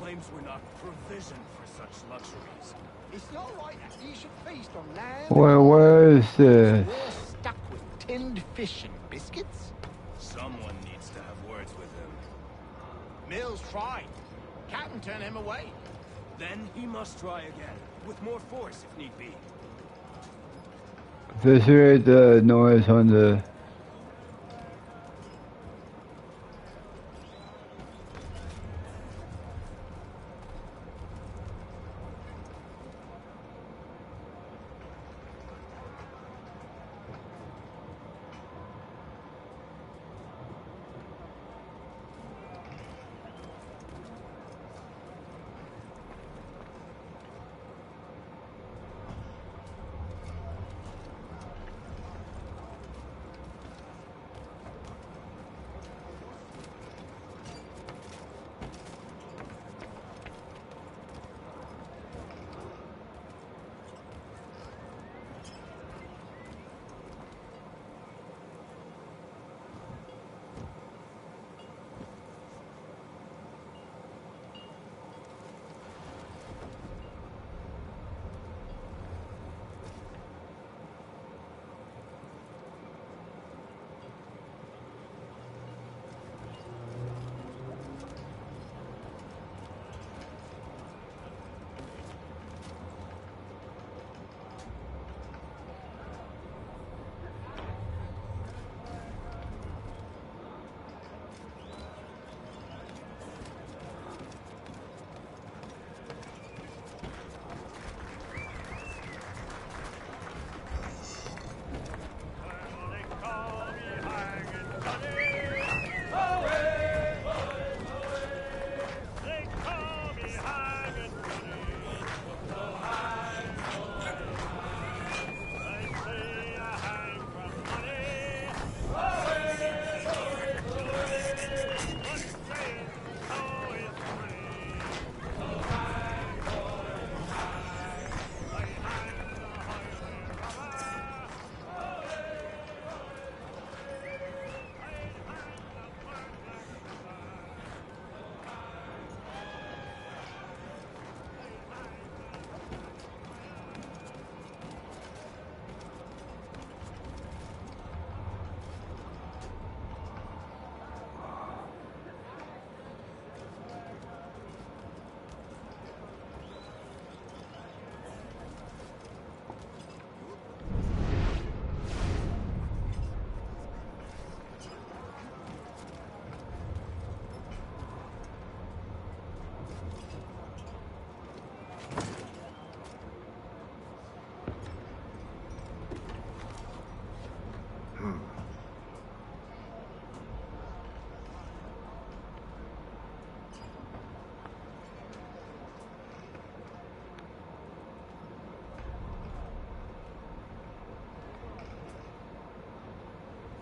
Claims we're not provisioned for such luxuries. It's not right that he should feast on land. Where is this? We're stuck with tinned fish and biscuits. Someone needs to have words with him. Mills tried. Captain turned him away. Then he must try again, with more force if need be. Eviscerate the noise on the...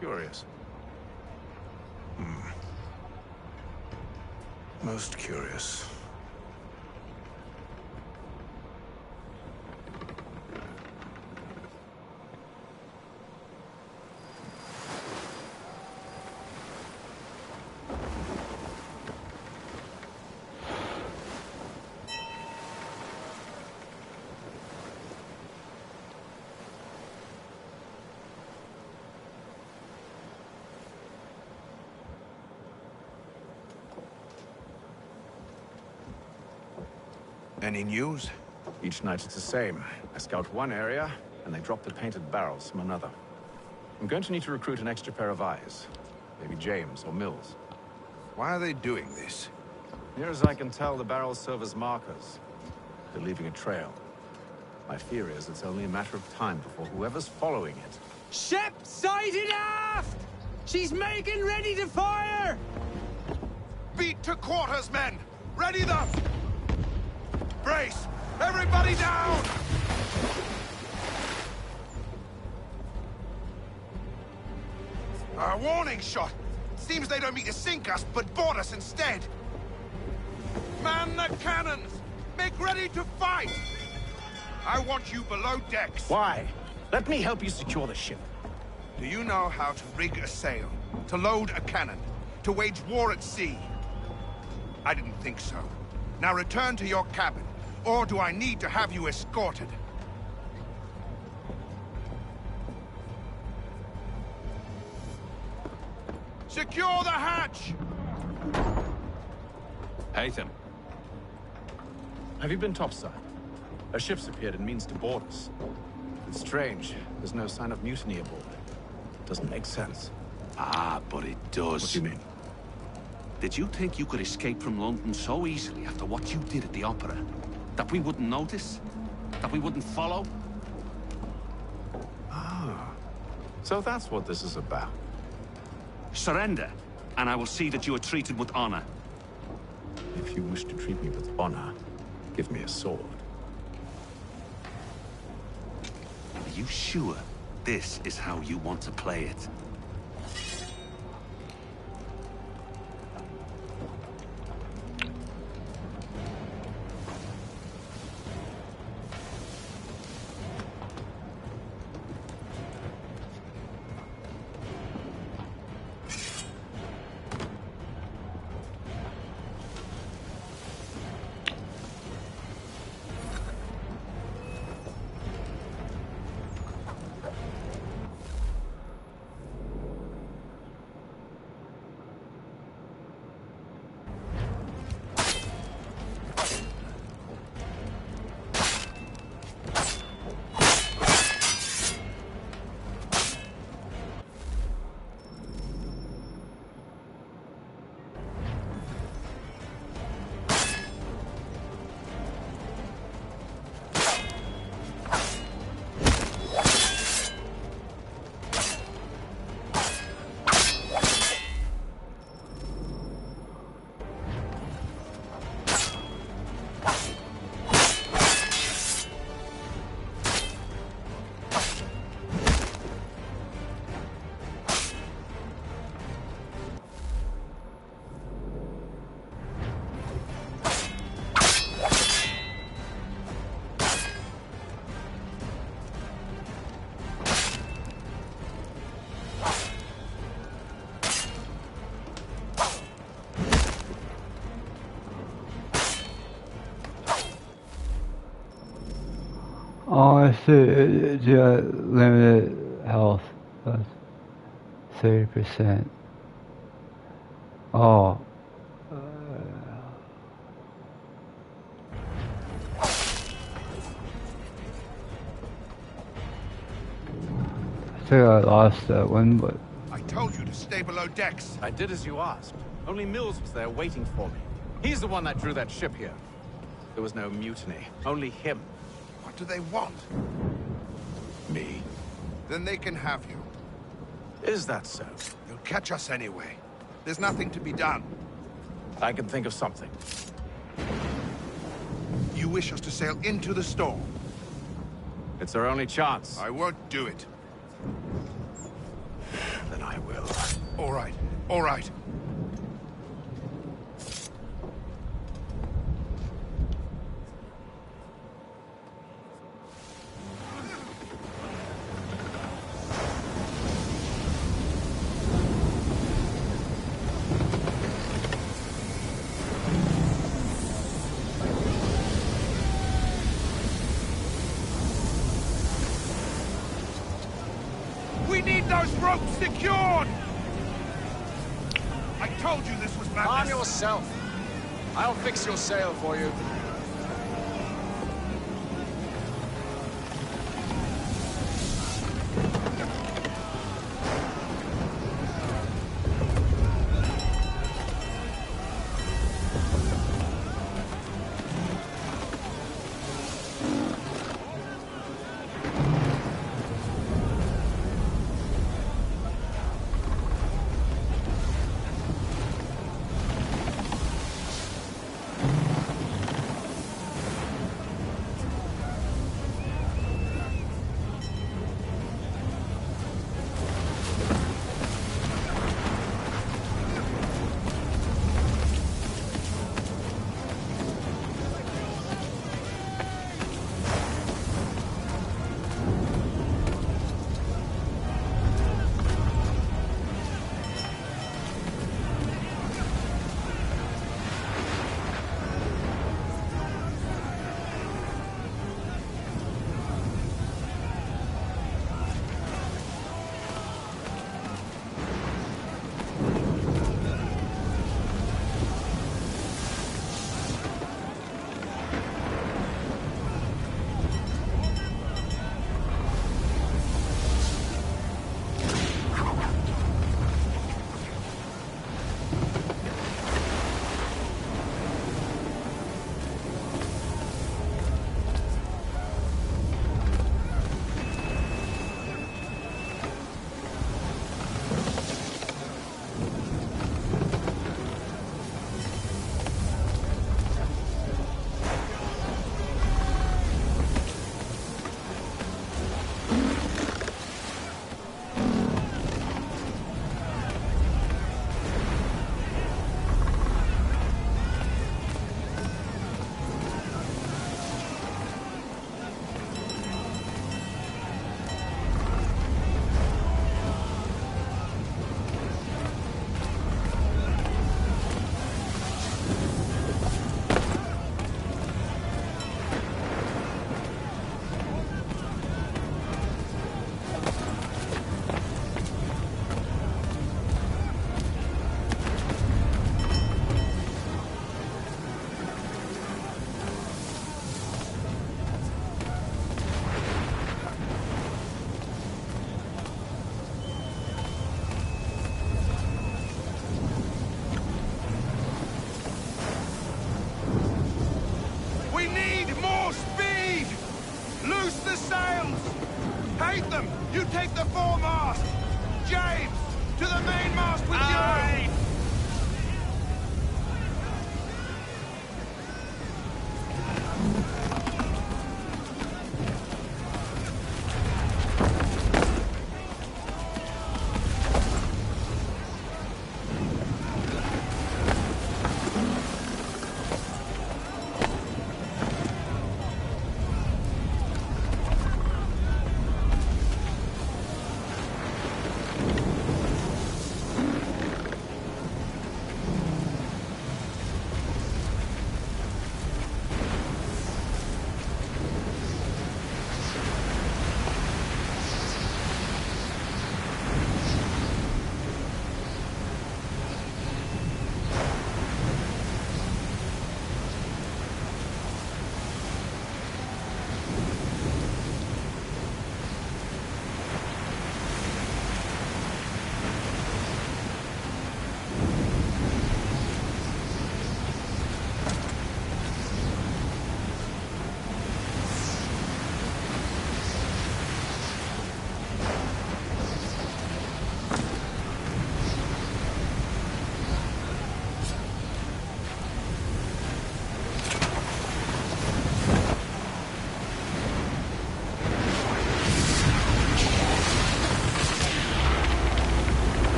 Curious. Most curious. Any news? Each night it's the same. I scout one area, and they drop the painted barrels from another. I'm going to need to recruit an extra pair of eyes. Maybe James or Mills. Why are they doing this? Near as I can tell, the barrels serve as markers. They're leaving a trail. My fear is it's only a matter of time before whoever's following it... Ship sighted aft! She's making ready to fire! Beat to quarters, men! Ready the... Brace! Everybody down! A warning shot! Seems they don't mean to sink us, but board us instead! Man the cannons! Make ready to fight! I want you below decks. Why? Let me help you secure the ship. Do you know how to rig a sail? To load a cannon? To wage war at sea? I didn't think so. Now return to your cabin, or do I need to have you escorted? Secure the hatch! Haytham. Have you been topside? A ship's appeared and means to board us. It's strange. There's no sign of mutiny aboard. Doesn't make sense. Ah, but it does. What do you mean? Did you think you could escape from London so easily after what you did at the opera? That we wouldn't notice? That we wouldn't follow? Ah. So that's what this is about. Surrender, and I will see that you are treated with honor. If you wish to treat me with honor, give me a sword. Are you sure this is how you want to play it? Oh, I see. Yeah, limited health. 30%. Oh. I think I lost that one, but... I told you to stay below decks. I did as you asked. Only Mills was there waiting for me. He's the one that drew that ship here. There was no mutiny, only him. What do they want? Me. Then they can have you. Is that so? They'll catch us anyway. There's nothing to be done. I can think of something. You wish us to sail into the storm? It's our only chance. I won't do it. Then I will. All right. All right. We need those ropes secured! I told you this was madness. Arm yourself. I'll fix your sail for you. Take them! You take the foremast! James! To the mainmast with you!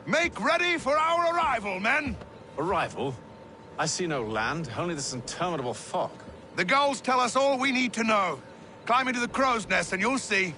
Make ready for our arrival, men! Arrival? I see no land, only this interminable fog. The gulls tell us all we need to know. Climb into the crow's nest and you'll see.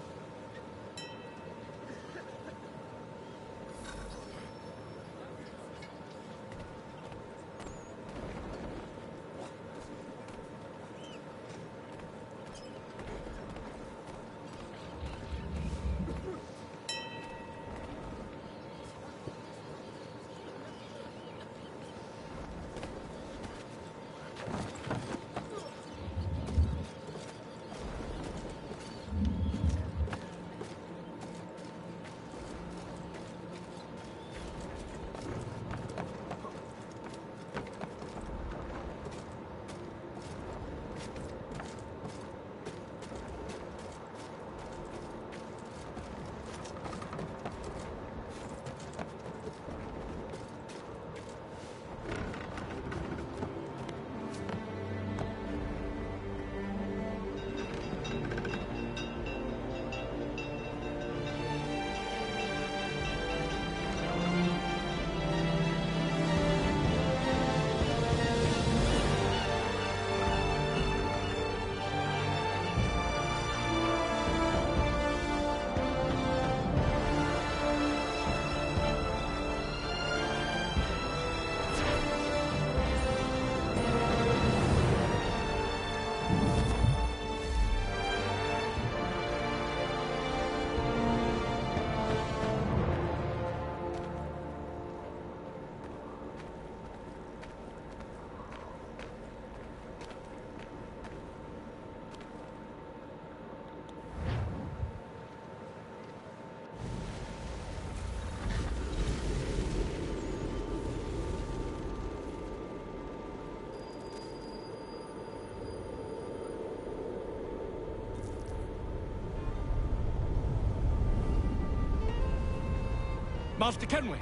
Master Kenway!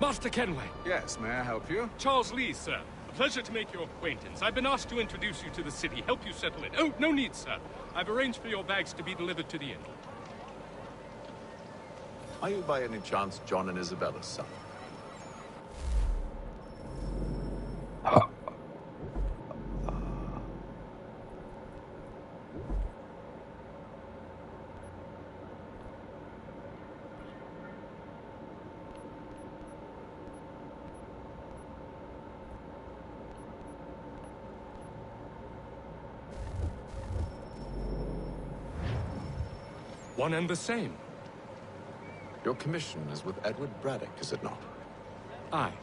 Master Kenway! Yes, may I help you? Charles Lee, sir. A pleasure to make your acquaintance. I've been asked to introduce you to the city, help you settle in. Oh, no need, sir. I've arranged for your bags to be delivered to the inn. Are you by any chance John and Isabella's son? One and the same. Your commission is with Edward Braddock, is it not? Aye.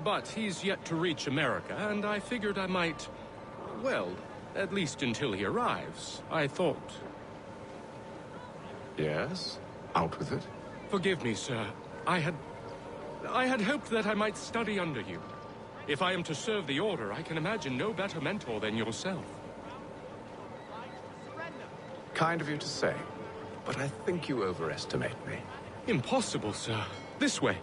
But he's yet to reach America, and I figured I might... Well, at least until he arrives, I thought. Yes? Out with it. Forgive me, sir. I had hoped that I might study under you. If I am to serve the Order, I can imagine no better mentor than yourself. Kind of you to say, but I think you overestimate me. Impossible, sir. This way.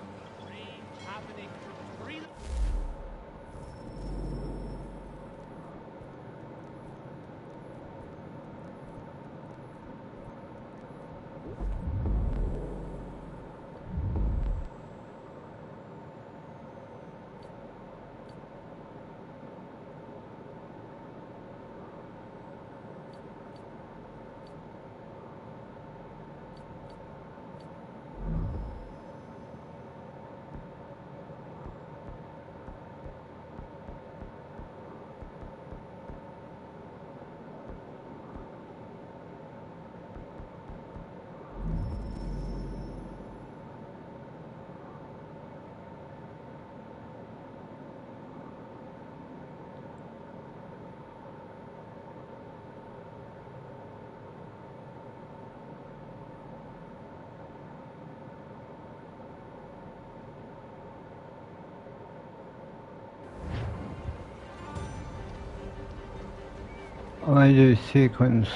I do sequence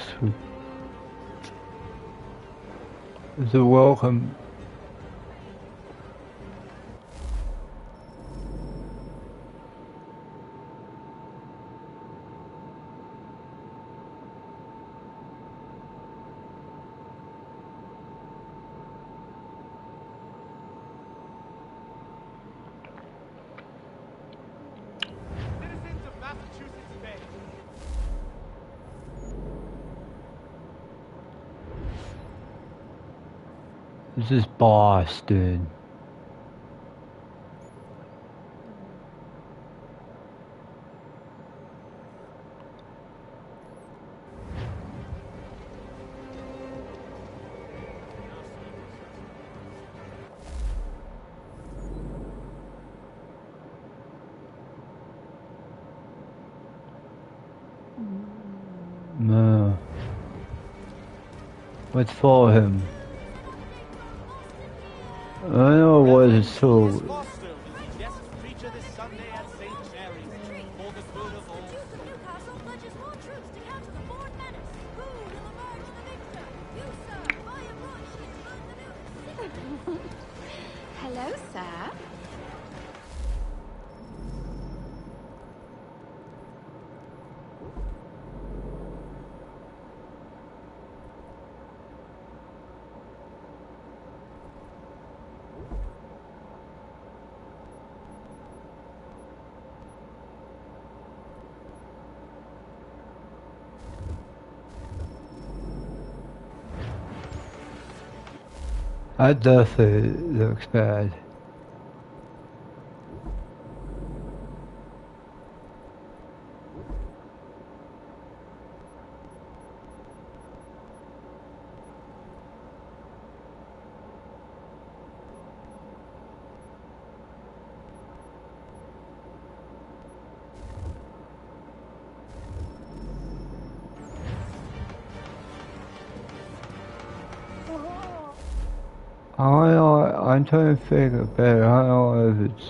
the welcome. Citizens of Massachusetts Bay. This is Boston. No. Let's follow him. I know it wasn't so. Guest preacher this Sunday at St. Mary's. For the good of all. Newcastle pledges more troops to counter the foreign menace. Who will emerge the victor? You, sir, by a broadsheet among the new. Hello, sir. That definitely looks bad. I'm trying to figure better. I don't know if it's.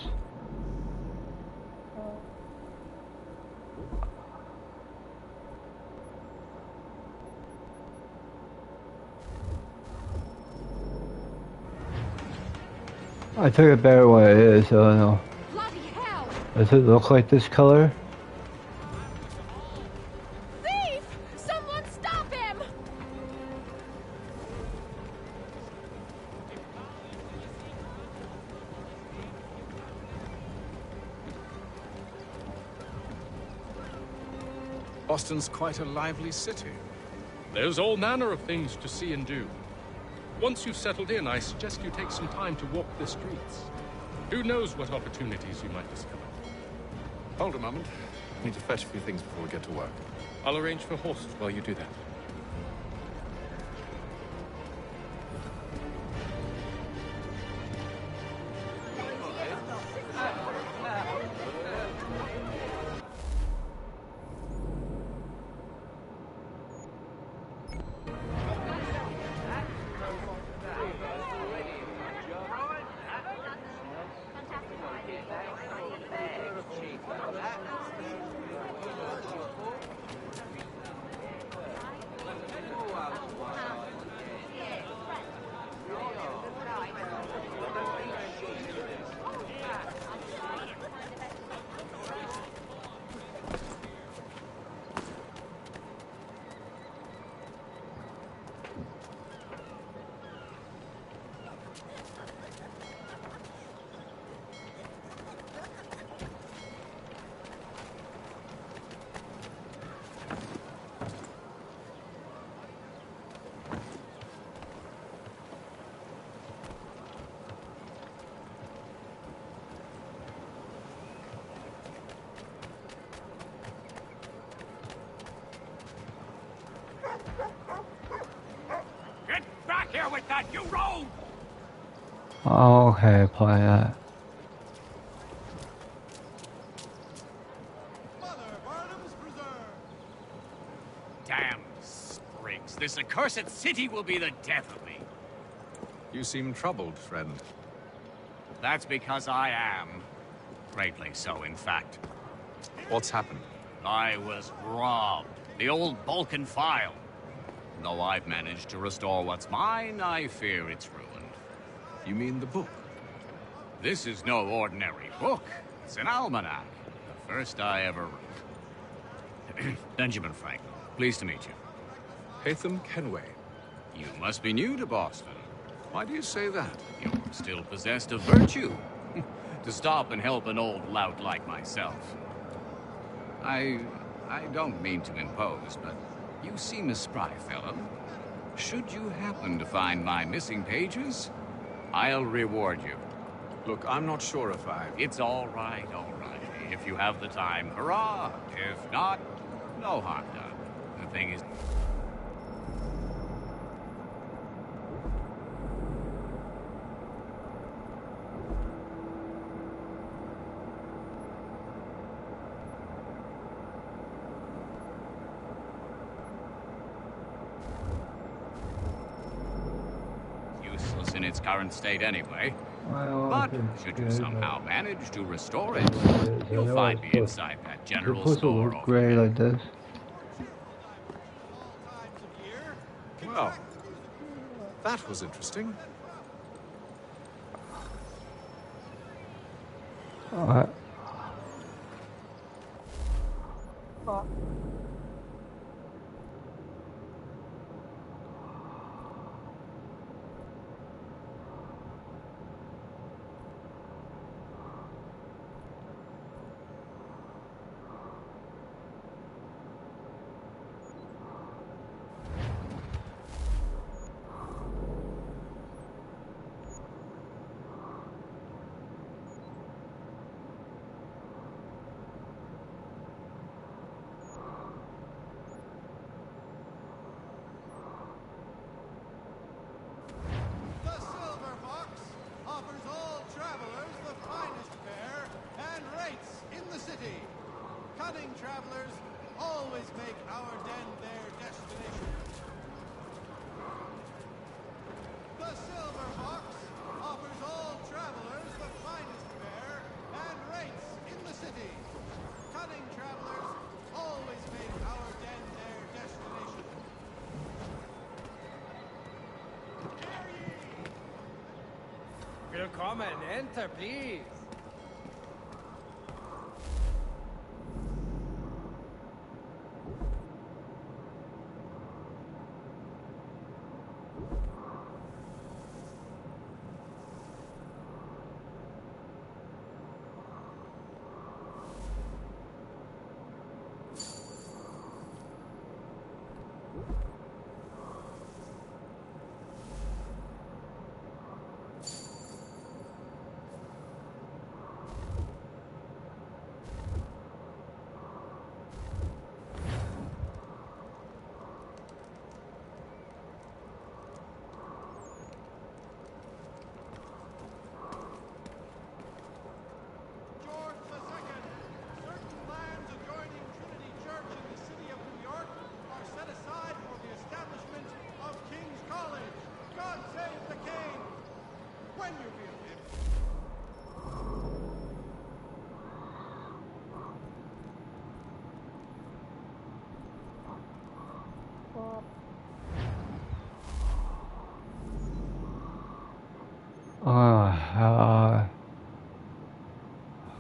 I took it better what it is, so I don't know. Bloody hell! Does it look like this color? Thief! Someone stop him! Boston's quite a lively city. There's all manner of things to see and do. Once you've settled in, I suggest you take some time to walk the streets. Who knows what opportunities you might discover. Hold a moment. I need to fetch a few things before we get to work. I'll arrange for horses while you do that. Here with that, you rogue! Oh, okay, apply that. Damn sprigs. This accursed city will be the death of me. You seem troubled, friend. That's because I am. Greatly so, in fact. What's happened? I was robbed. The old Balkan file. Though I've managed to restore what's mine, I fear it's ruined. You mean the book? This is no ordinary book. It's an almanac. The first I ever wrote. Benjamin Franklin, pleased to meet you. Hatham Kenway. You must be new to Boston. Why do you say that? You're still possessed of virtue. To stop and help an old lout like myself. I don't mean to impose, but you seem a spry fellow. Should you happen to find my missing pages, I'll reward you. Look, I'm not sure if I... It's all right, all right. If you have the time, hurrah. If not, no harm done. The thing is... in its current state anyway. Well, but should you somehow manage to restore it, you'll find me inside that general store. Look great like this. Well, that was interesting. Alright. Willkommen, enter, please.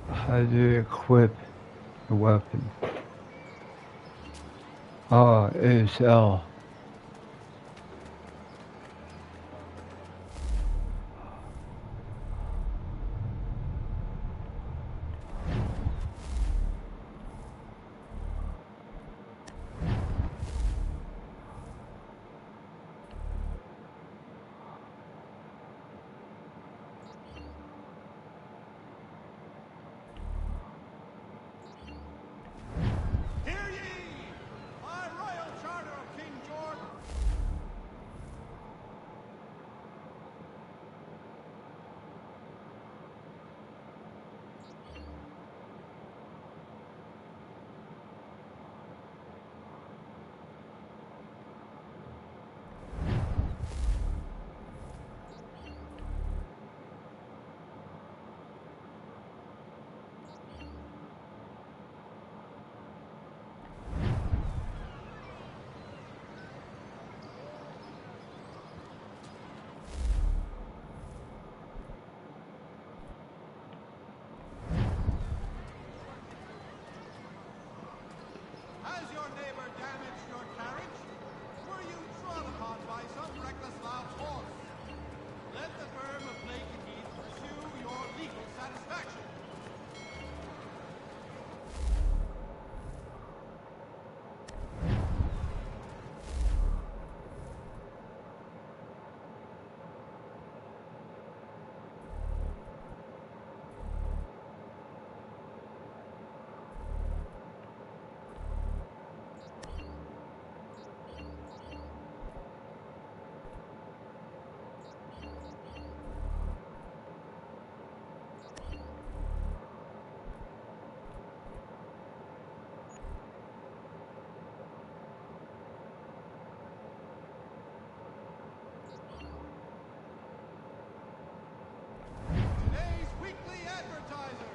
How do you equip a weapon? It's L. Has your neighbor damaged your carriage? Were you trod upon by some reckless loud's horse? Let the firm of Blake and Heath pursue your legal satisfaction. Today's weekly advertiser.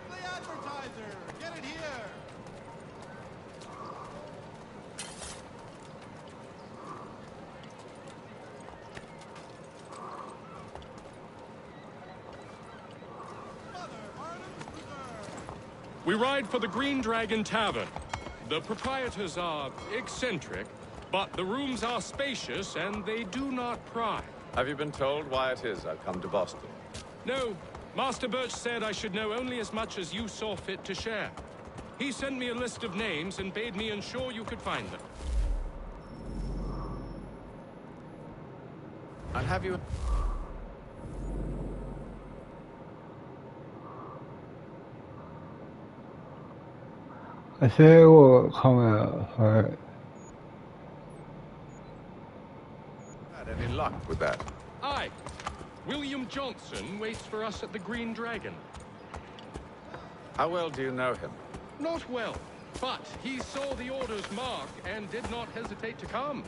weekly advertiser. Get it here. We ride for the Green Dragon Tavern. The proprietors are eccentric, but the rooms are spacious and they do not pry. Have you been told why it is I've come to Boston? No, Master Birch said I should know only as much as you saw fit to share. He sent me a list of names and bade me ensure you could find them. And have you... I think it will come out hard. had any luck with that? Aye. William Johnson waits for us at the Green Dragon. How well do you know him? Not well, but he saw the order's mark and did not hesitate to come.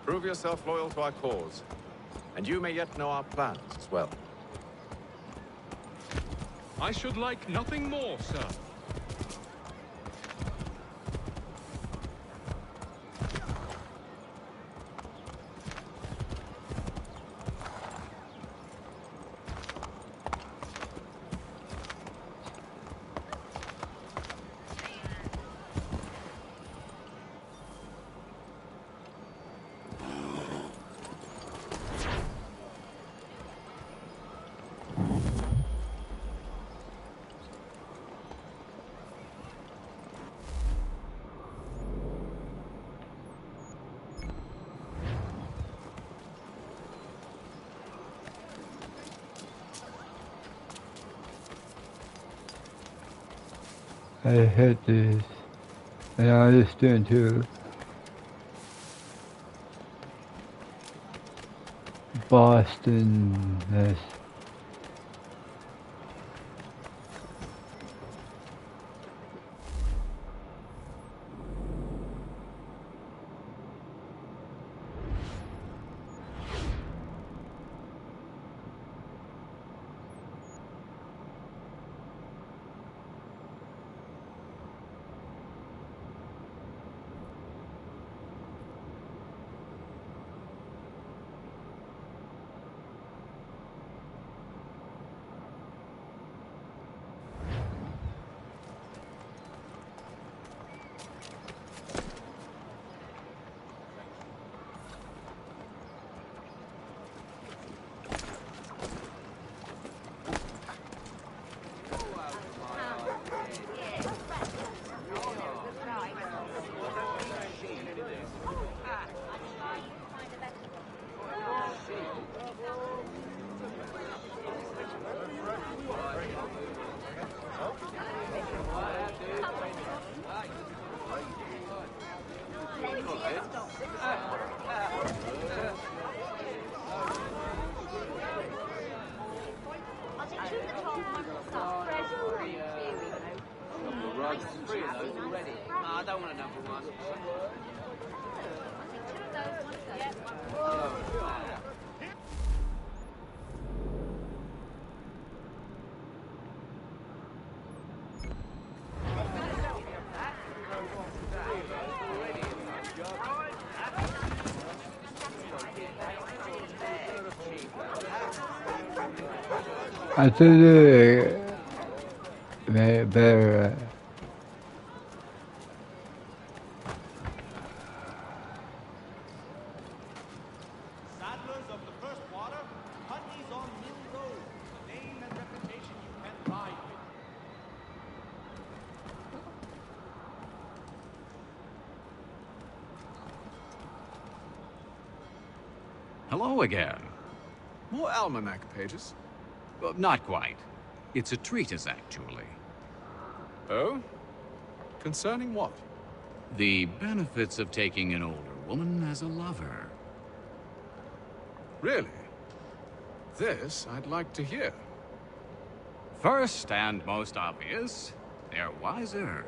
Prove yourself loyal to our cause, and you may yet know our plans as well. I should like nothing more, sir. I hate this. And I understand too. Boston, yes. I don't want another one. I think they made better. Saddlers of the first water, Putney's on Mill Road. A name and reputation you can ride with. Hello again. More almanac pages? Not quite. It's a treatise, actually. Oh? Concerning what? The benefits of taking an older woman as a lover. Really? This I'd like to hear. First and most obvious, they're wiser.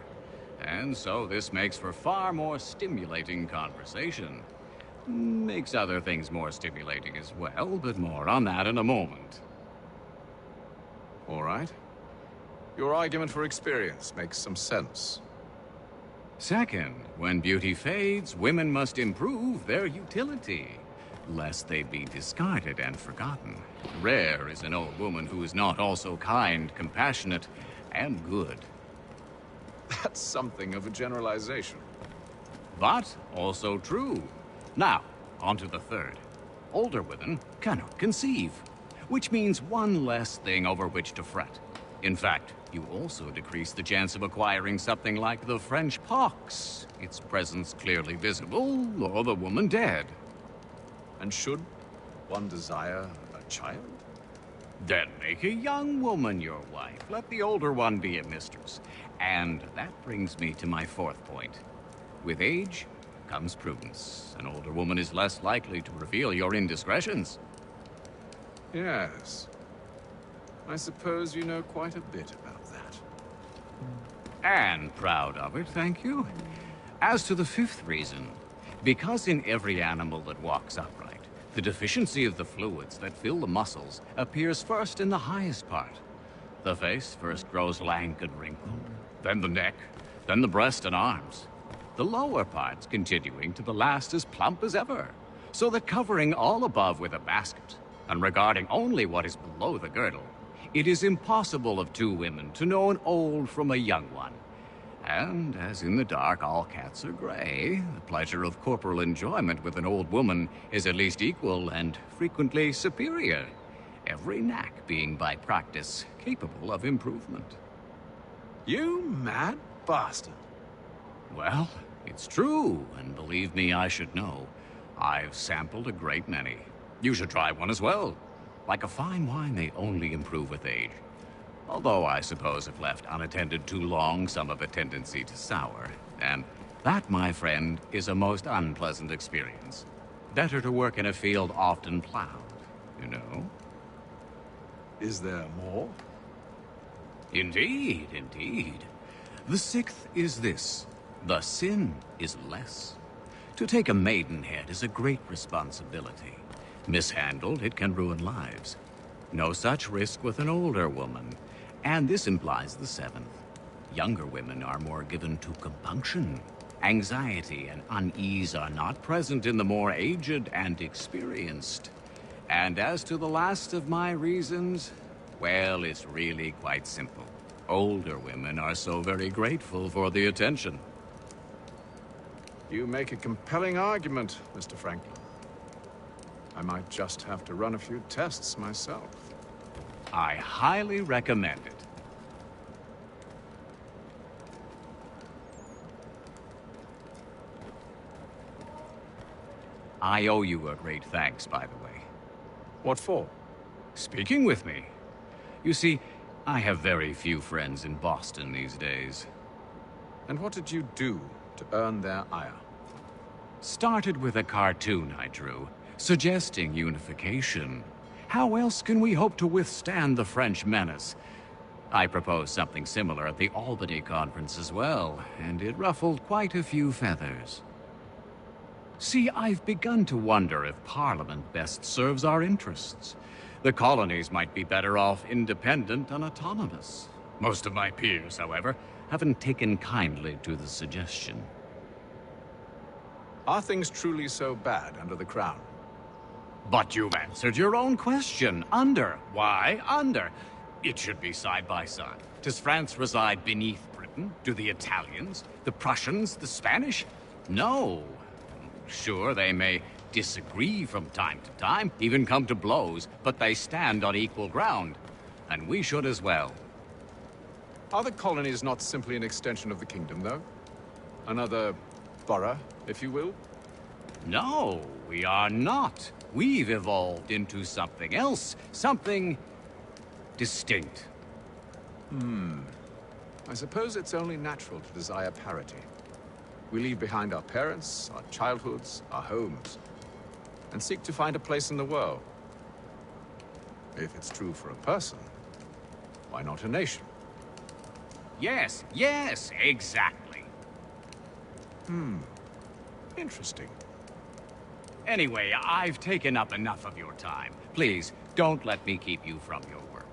And so this makes for far more stimulating conversation. Makes other things more stimulating as well, but more on that in a moment. All right. Your argument for experience makes some sense. Second, when beauty fades, women must improve their utility, lest they be discarded and forgotten. Rare is an old woman who is not also kind, compassionate, and good. That's something of a generalization. But also true. Now, on to the third. Older women cannot conceive, which means one less thing over which to fret. In fact, you also decrease the chance of acquiring something like the French pox, its presence clearly visible, or the woman dead. And should one desire a child? Then make a young woman your wife. Let the older one be a mistress. And that brings me to my fourth point. With age comes prudence. An older woman is less likely to reveal your indiscretions. Yes. I suppose you know quite a bit about that. And proud of it, thank you. As to the fifth reason, because in every animal that walks upright, the deficiency of the fluids that fill the muscles appears first in the highest part. The face first grows lank and wrinkled, then the neck, then the breast and arms. The lower parts continuing to the last as plump as ever, so that covering all above with a basket, and regarding only what is below the girdle, it is impossible of two women to know an old from a young one. And as in the dark all cats are gray, the pleasure of corporal enjoyment with an old woman is at least equal and frequently superior, every knack being by practice capable of improvement. You mad bastard. Well, it's true, and believe me, I should know. I've sampled a great many. You should try one as well. Like a fine wine, they only improve with age. Although I suppose if left unattended too long, some have a tendency to sour. And that, my friend, is a most unpleasant experience. Better to work in a field often plowed, you know? Is there more? Indeed, indeed. The sixth is this. The sin is less. To take a maidenhead is a great responsibility. Mishandled, it can ruin lives. No such risk with an older woman. And this implies the seventh. Younger women are more given to compunction. Anxiety and unease are not present in the more aged and experienced. And as to the last of my reasons, well, it's really quite simple. Older women are so very grateful for the attention. You make a compelling argument, Mr. Franklin. I might just have to run a few tests myself. I highly recommend it. I owe you a great thanks, by the way. What for? Speaking with me. You see, I have very few friends in Boston these days. And what did you do to earn their ire? Started with a cartoon I drew, suggesting unification. How else can we hope to withstand the French menace? I proposed something similar at the Albany conference as well, and it ruffled quite a few feathers. See, I've begun to wonder if Parliament best serves our interests. The colonies might be better off independent and autonomous. Most of my peers, however, haven't taken kindly to the suggestion. Are things truly so bad under the Crown? But you've answered your own question. Under. Why under? It should be side by side. Does France reside beneath Britain? Do the Italians, the Prussians, the Spanish? No. Sure, they may disagree from time to time, even come to blows, but they stand on equal ground. And we should as well. Are the colonies not simply an extension of the kingdom, though? Another borough, if you will? No, we are not. We've evolved into something else, something distinct. I suppose it's only natural to desire parity. We leave behind our parents, our childhoods, our homes, and seek to find a place in the world. If it's true for a person, why not a nation? Yes, exactly. Interesting. Anyway, I've taken up enough of your time. Please, don't let me keep you from your work.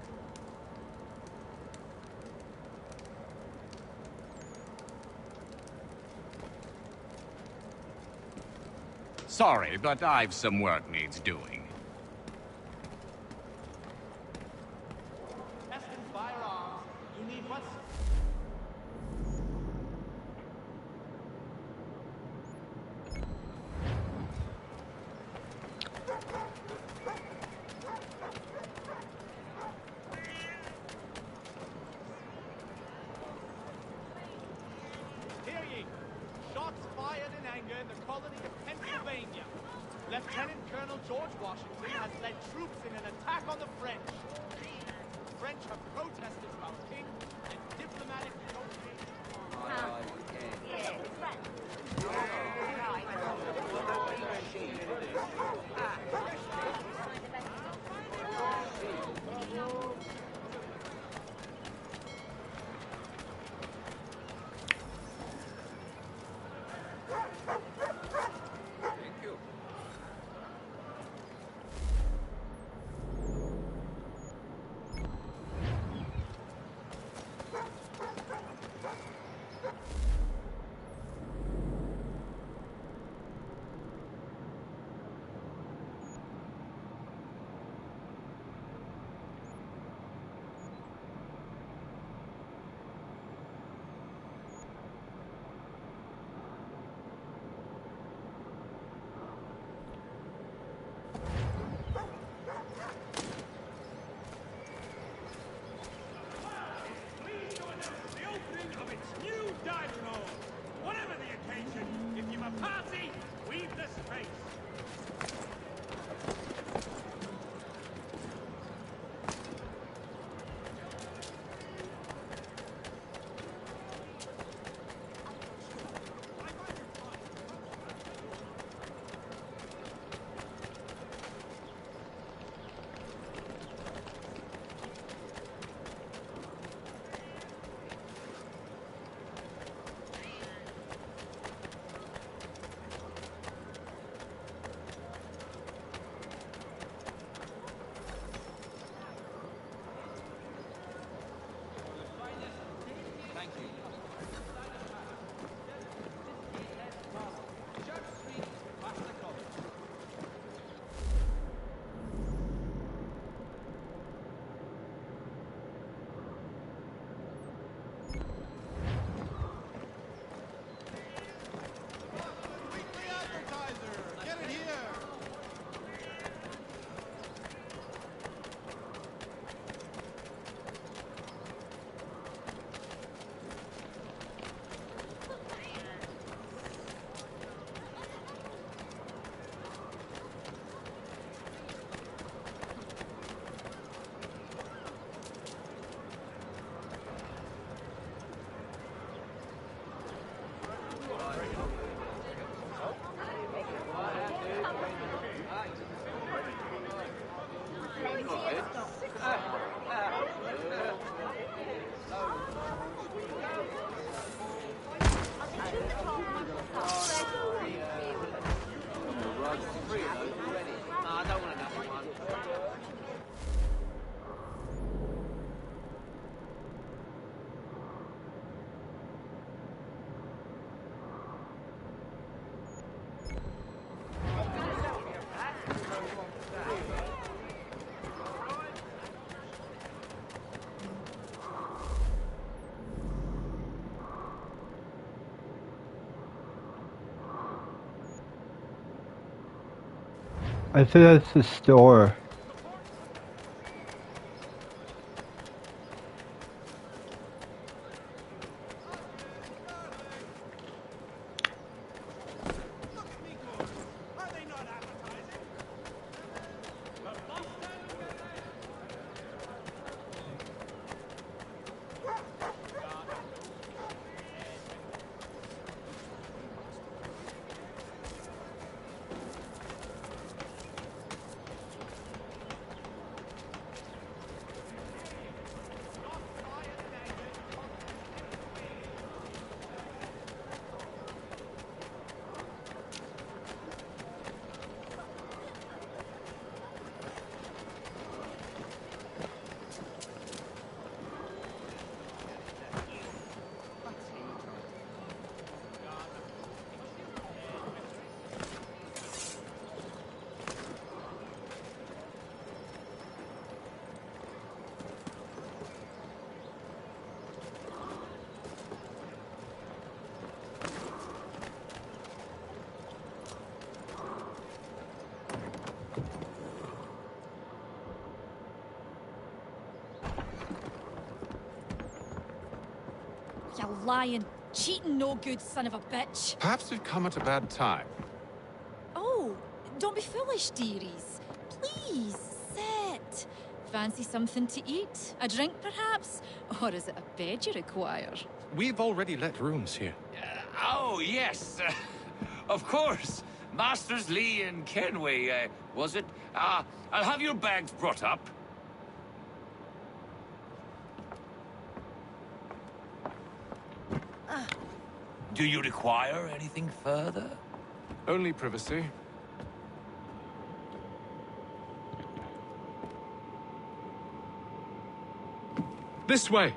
Sorry, but I've some work needs doing. Testing firearms. You need what? Hear ye! Shots fired in anger in the colony of Pennsylvania. Lieutenant Colonel George Washington has led troops in an attack on the French. The French have protested to our king and diplomatic negotiations. I think that's the store. You lying, cheating, no good son of a bitch. Perhaps we've come at a bad time. Oh, don't be foolish, dearies. Please, sit. Fancy something to eat? A drink, perhaps? Or is it a bed you require? We've already let rooms here. Oh, yes. Of course. Masters Lee and Kenway, was it? I'll have your bags brought up. Do you require anything further? Only privacy. This way!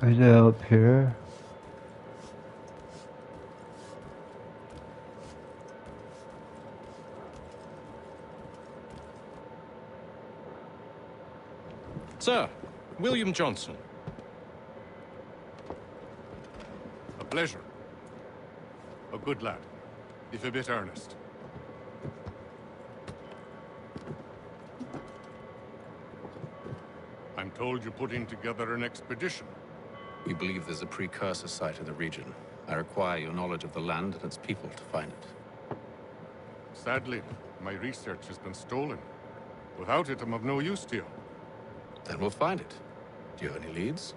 Is it up here? Sir, William Johnson. A pleasure. A good lad, if a bit earnest. I'm told you're putting together an expedition. We believe there's a precursor site in the region. I require your knowledge of the land and its people to find it. Sadly, my research has been stolen. Without it, I'm of no use to you. Then we'll find it. Do you have any leads?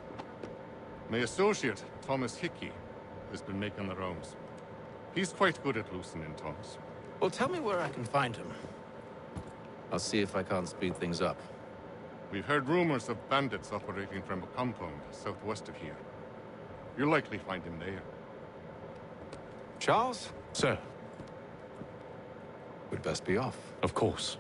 My associate, Thomas Hickey, has been making the rounds. He's quite good at loosening tongues. Well, tell me where I can find him. I'll see if I can't speed things up. We've heard rumors of bandits operating from a compound southwest of here. You'll likely find him there. Charles? Sir. We'd best be off. Of course.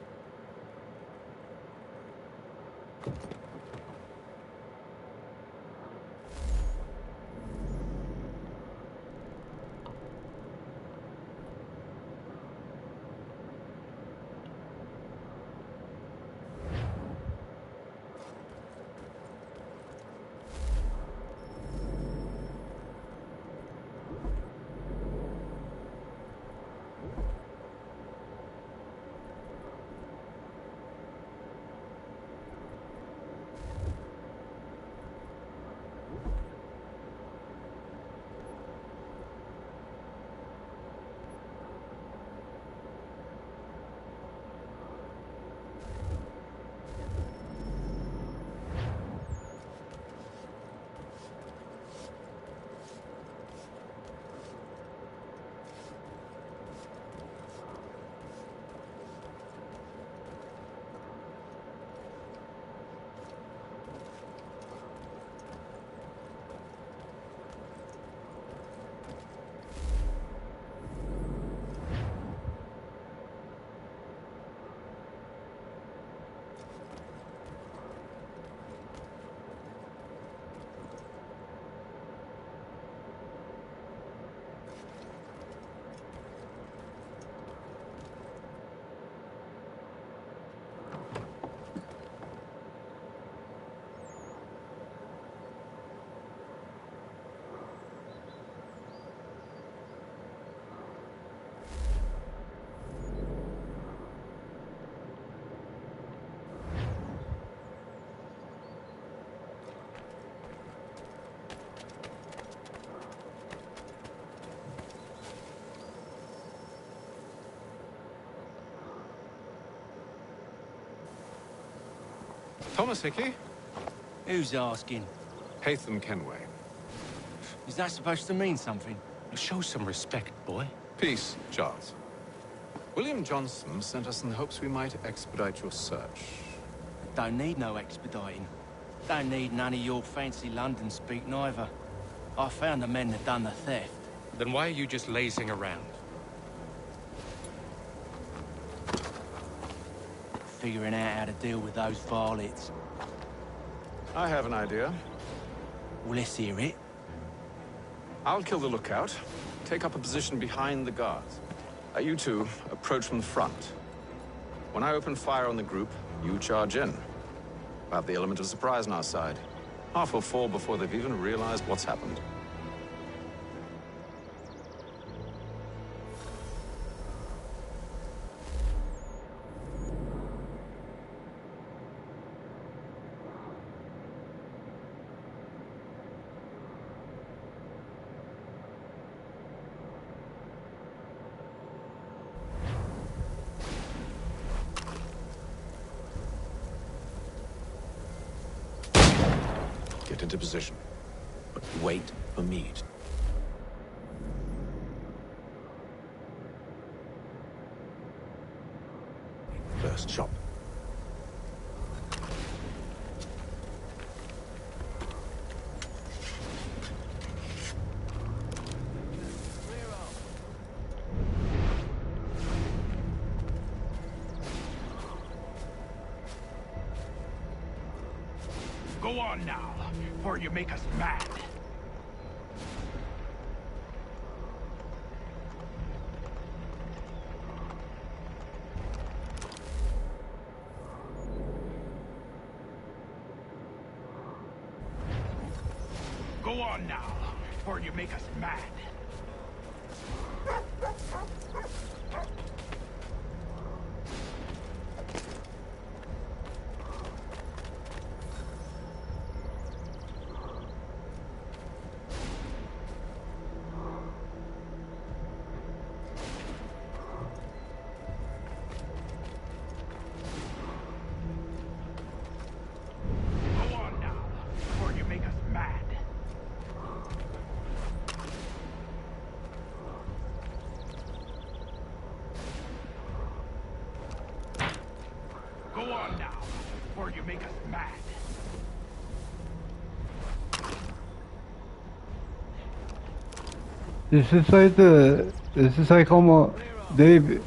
Thomas Hickey? Who's asking? Haytham Kenway. Is that supposed to mean something? Show some respect, boy. Peace, Charles. William Johnson sent us in the hopes we might expedite your search. Don't need no expediting. Don't need none of your fancy London speak neither. I found the men that done the theft. Then why are you just lazing around? Figuring out how to deal with those varlets. I have an idea. Well, let's hear it. I'll kill the lookout, take up a position behind the guards. You two approach from the front. When I open fire on the group, you charge in. We'll have the element of surprise on our side. Half will fall before they've even realized what's happened. Get into position, but wait for me. First shot. Go on now, before you make us mad. Go on now, before you make us mad. Go on now, before you make us mad. This is like almost David.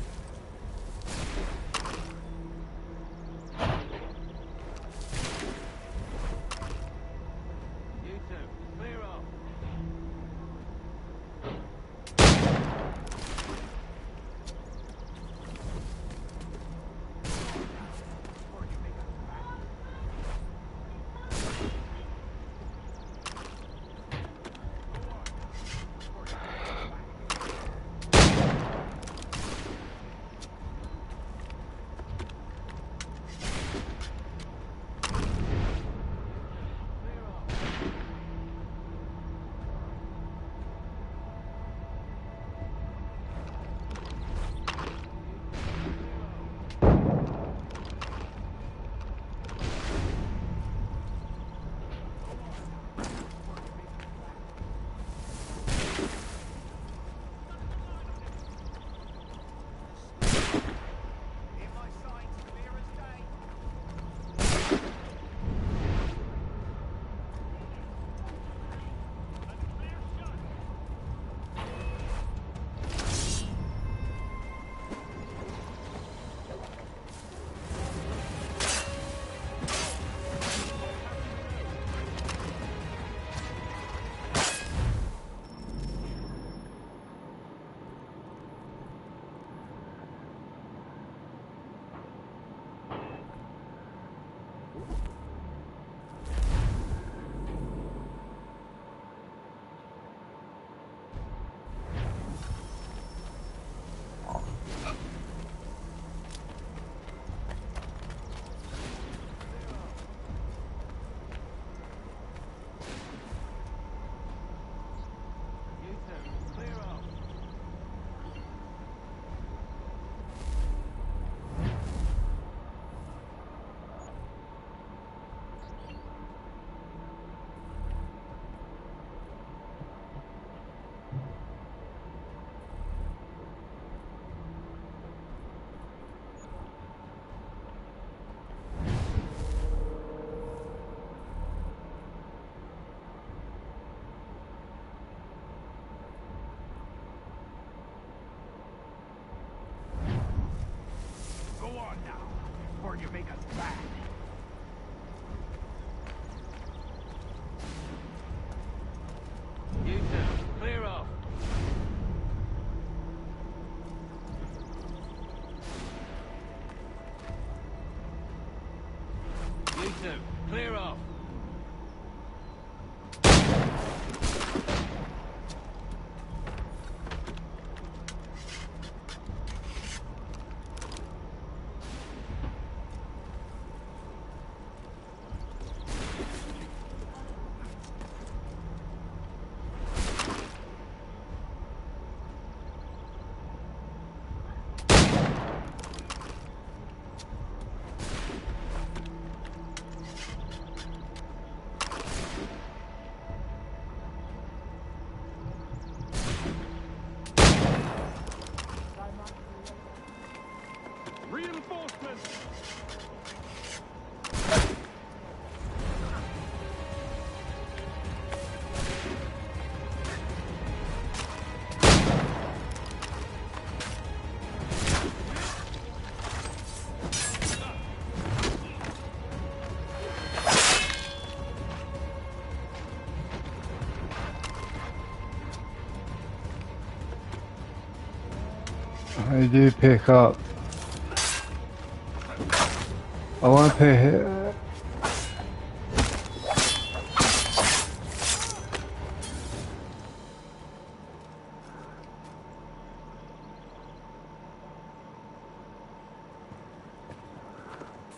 before you make us bad. You two, clear off. You two, clear off. Reinforcements! I do pick up. I want to pay here.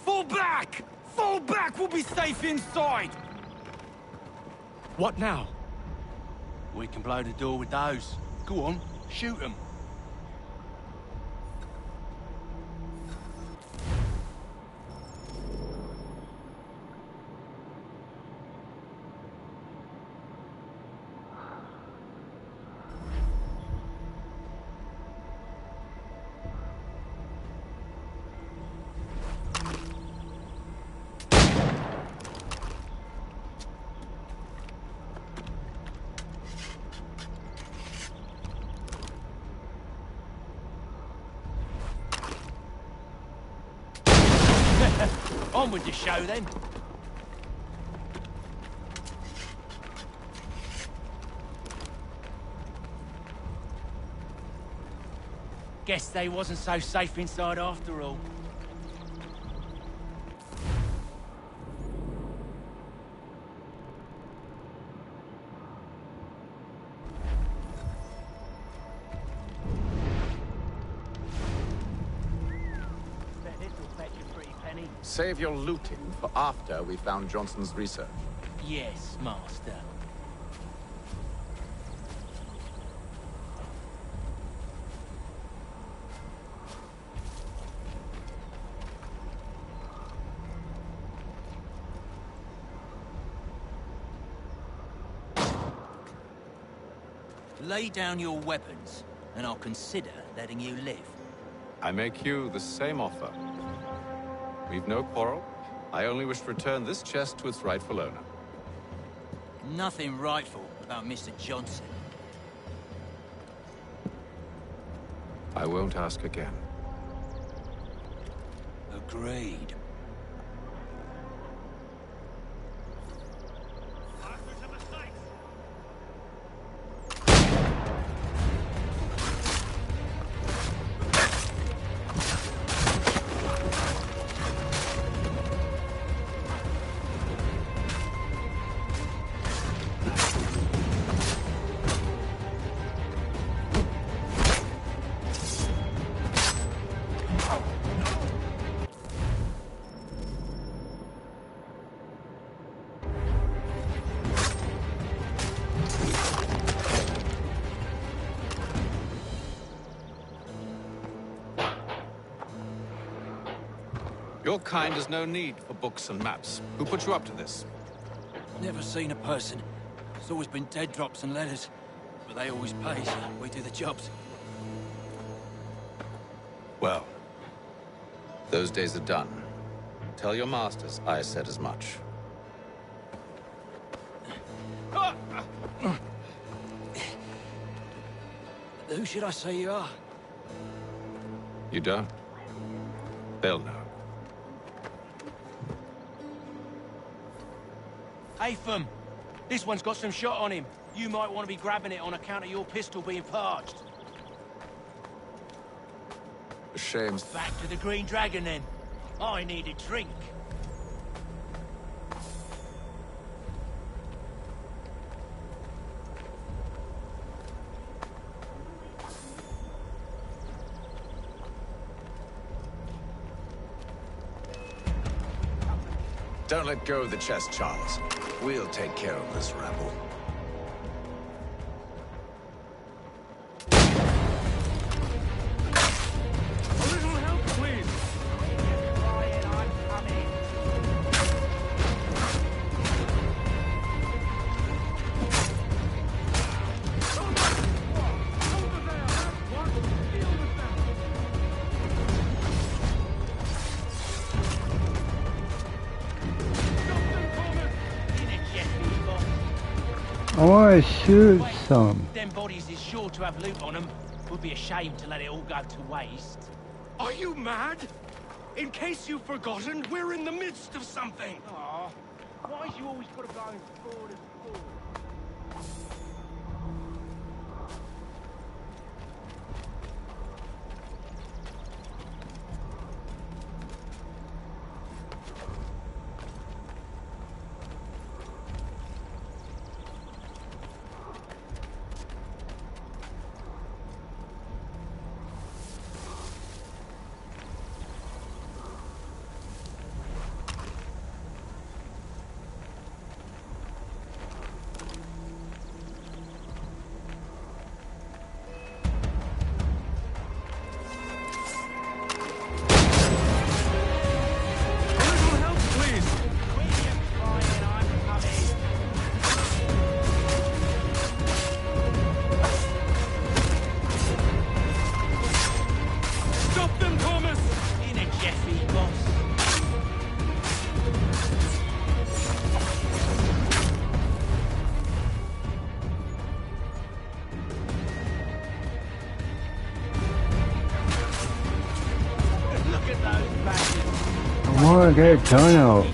Fall back! Fall back! We'll be safe inside! What now? We can blow the door with those. Go on, shoot them. On with the show, then. Guess they wasn't so safe inside after all. Save your looting for after we found Johnson's research. Yes, Master. Lay down your weapons, and I'll consider letting you live. I make you the same offer. We've no quarrel. I only wish to return this chest to its rightful owner. Nothing rightful about Mr. Johnson. I won't ask again. Agreed. Your kind has no need for books and maps. Who put you up to this? Never seen a person. It's always been dead drops and letters. But they always pay, so we do the jobs. Well, those days are done. Tell your masters I said as much. Who should I say you are? You don't? They'll know. Atham, this one's got some shot on him. You might want to be grabbing it on account of your pistol being parched. A shame. Back to the Green Dragon, then. I need a drink. Don't let go of the chest, Charles. We'll take care of this rabble. A little help, please. I want to shoot some. Them bodies is sure to have loot on them. Would be a shame to let it all go to waste. Are you mad? In case you've forgotten, we're in the midst of something. Aw, why's you always got to go forward and forward? I want to get a gun out.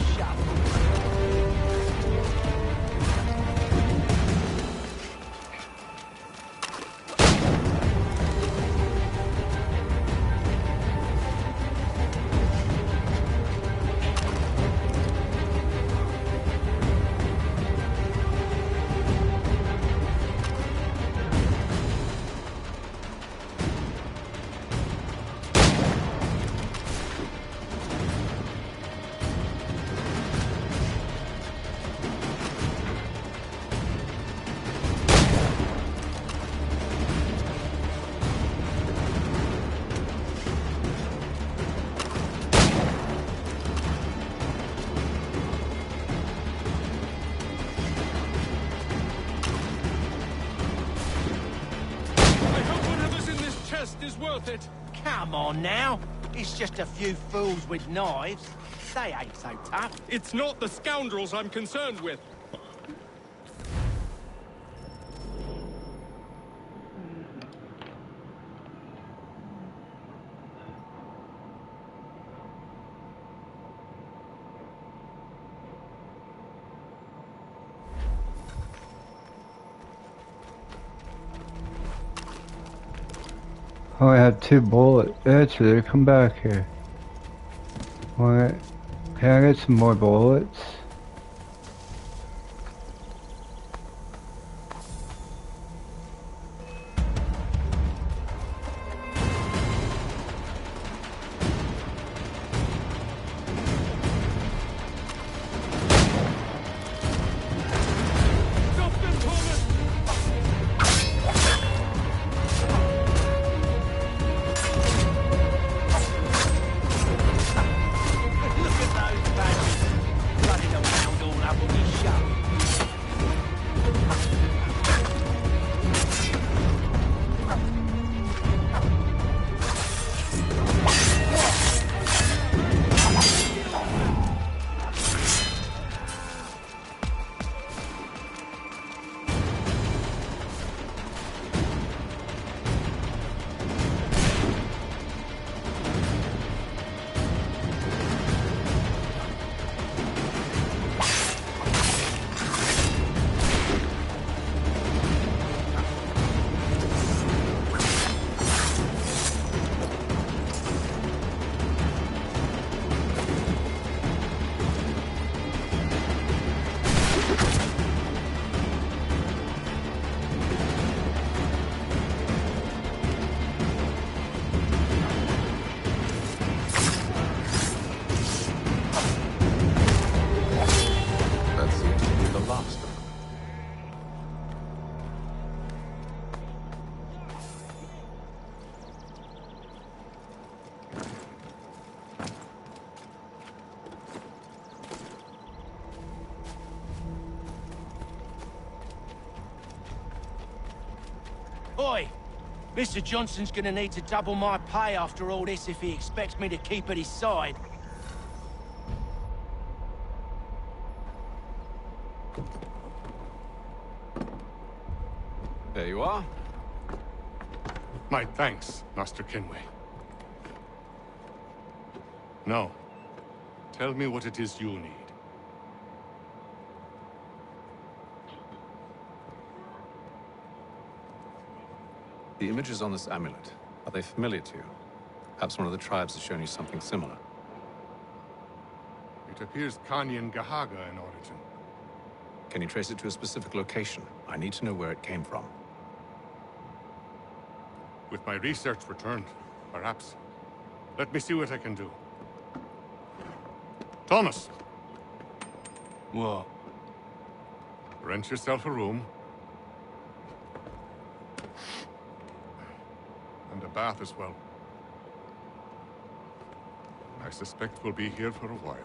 Is worth it. Come on now. It's just a few fools with knives. They ain't so tough. It's not the scoundrels I'm concerned with. Oh, I have 2 bullets. Actually, come back here. What? Can I get some more bullets? Look at those badges. Bloody Mr. Johnson's gonna need to double my pay after all this if he expects me to keep at his side. There you are. My thanks, Master Kenway. Now, tell me what it is you need. The images on this amulet, are they familiar to you? Perhaps one of the tribes has shown you something similar. It appears Kanyan Gahaga in origin. Can you trace it to a specific location? I need to know where it came from. With my research returned, perhaps. Let me see what I can do. Thomas! What? Rent yourself a room. And a bath as well. I suspect we'll be here for a while.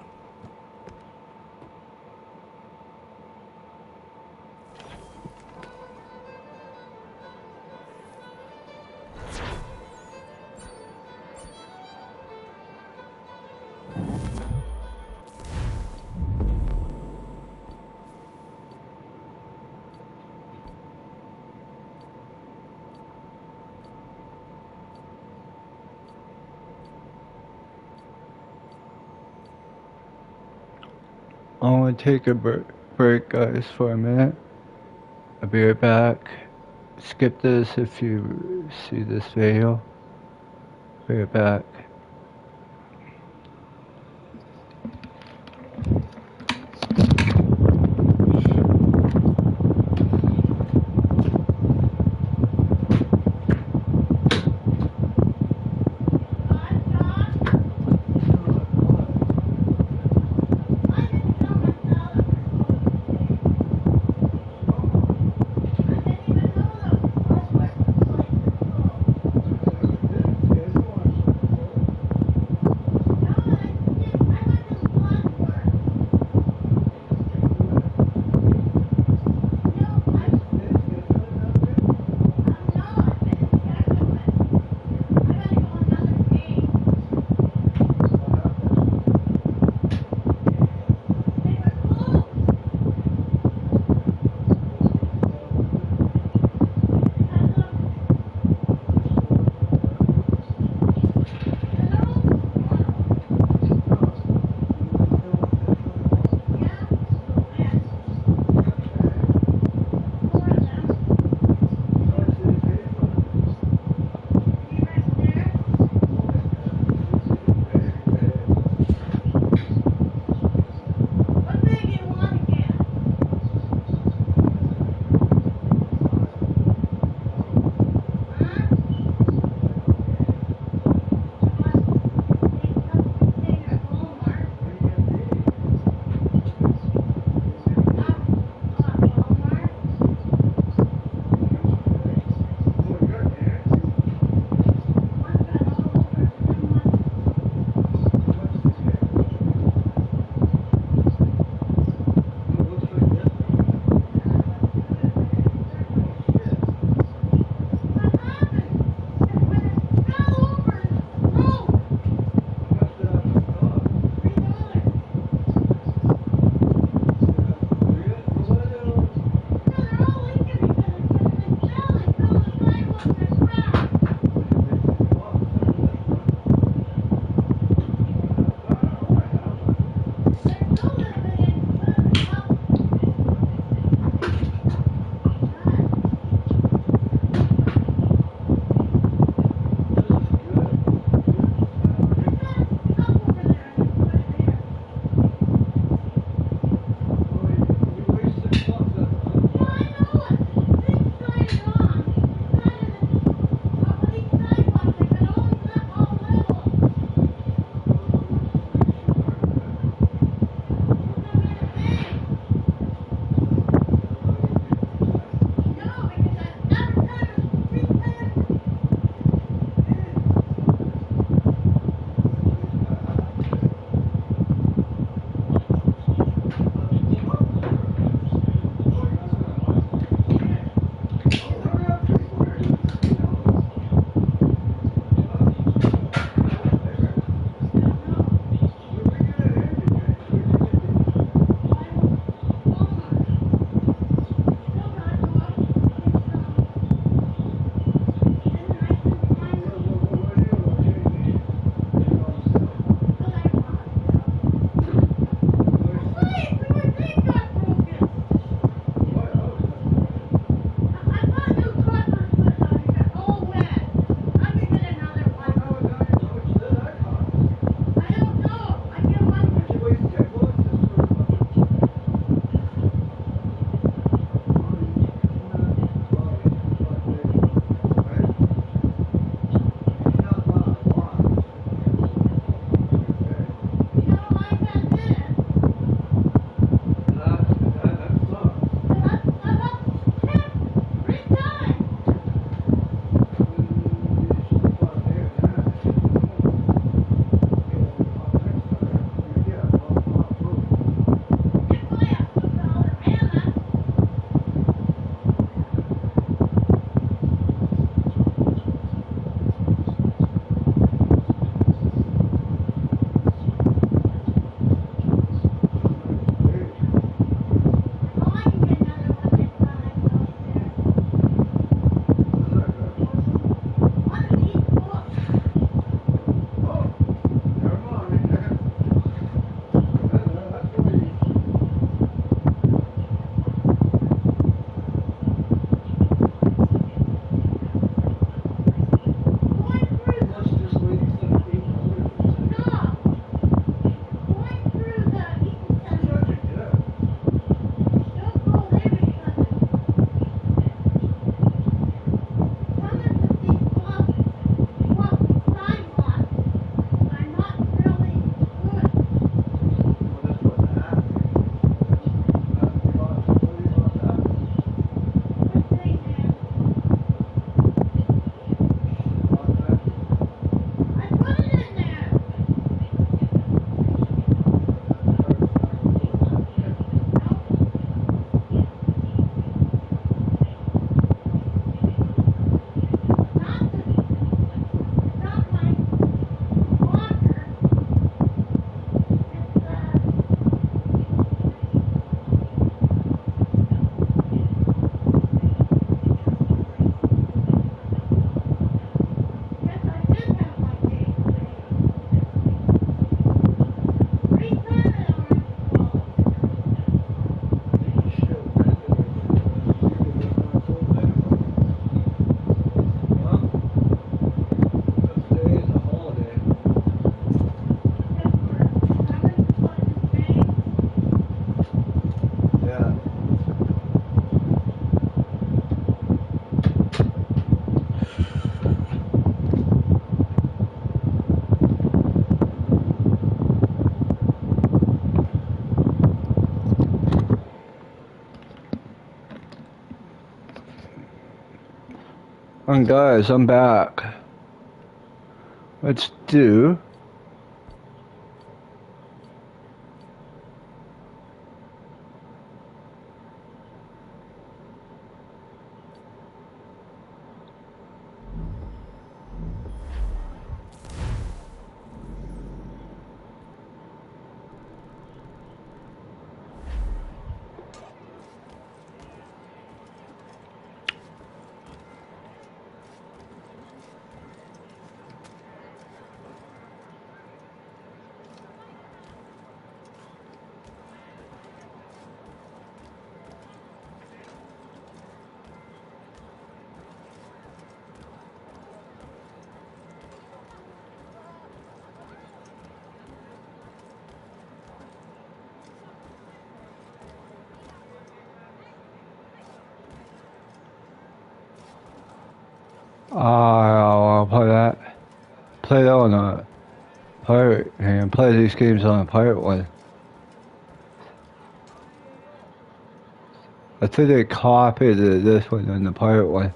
I want to take a break, guys, for a minute. I'll be right back. Skip this if you see this video. Be right back. And guys, I'm back. Let's do I'll play that. Play that on a pirate and play these games on a pirate one. I think they copied this one on the pirate one.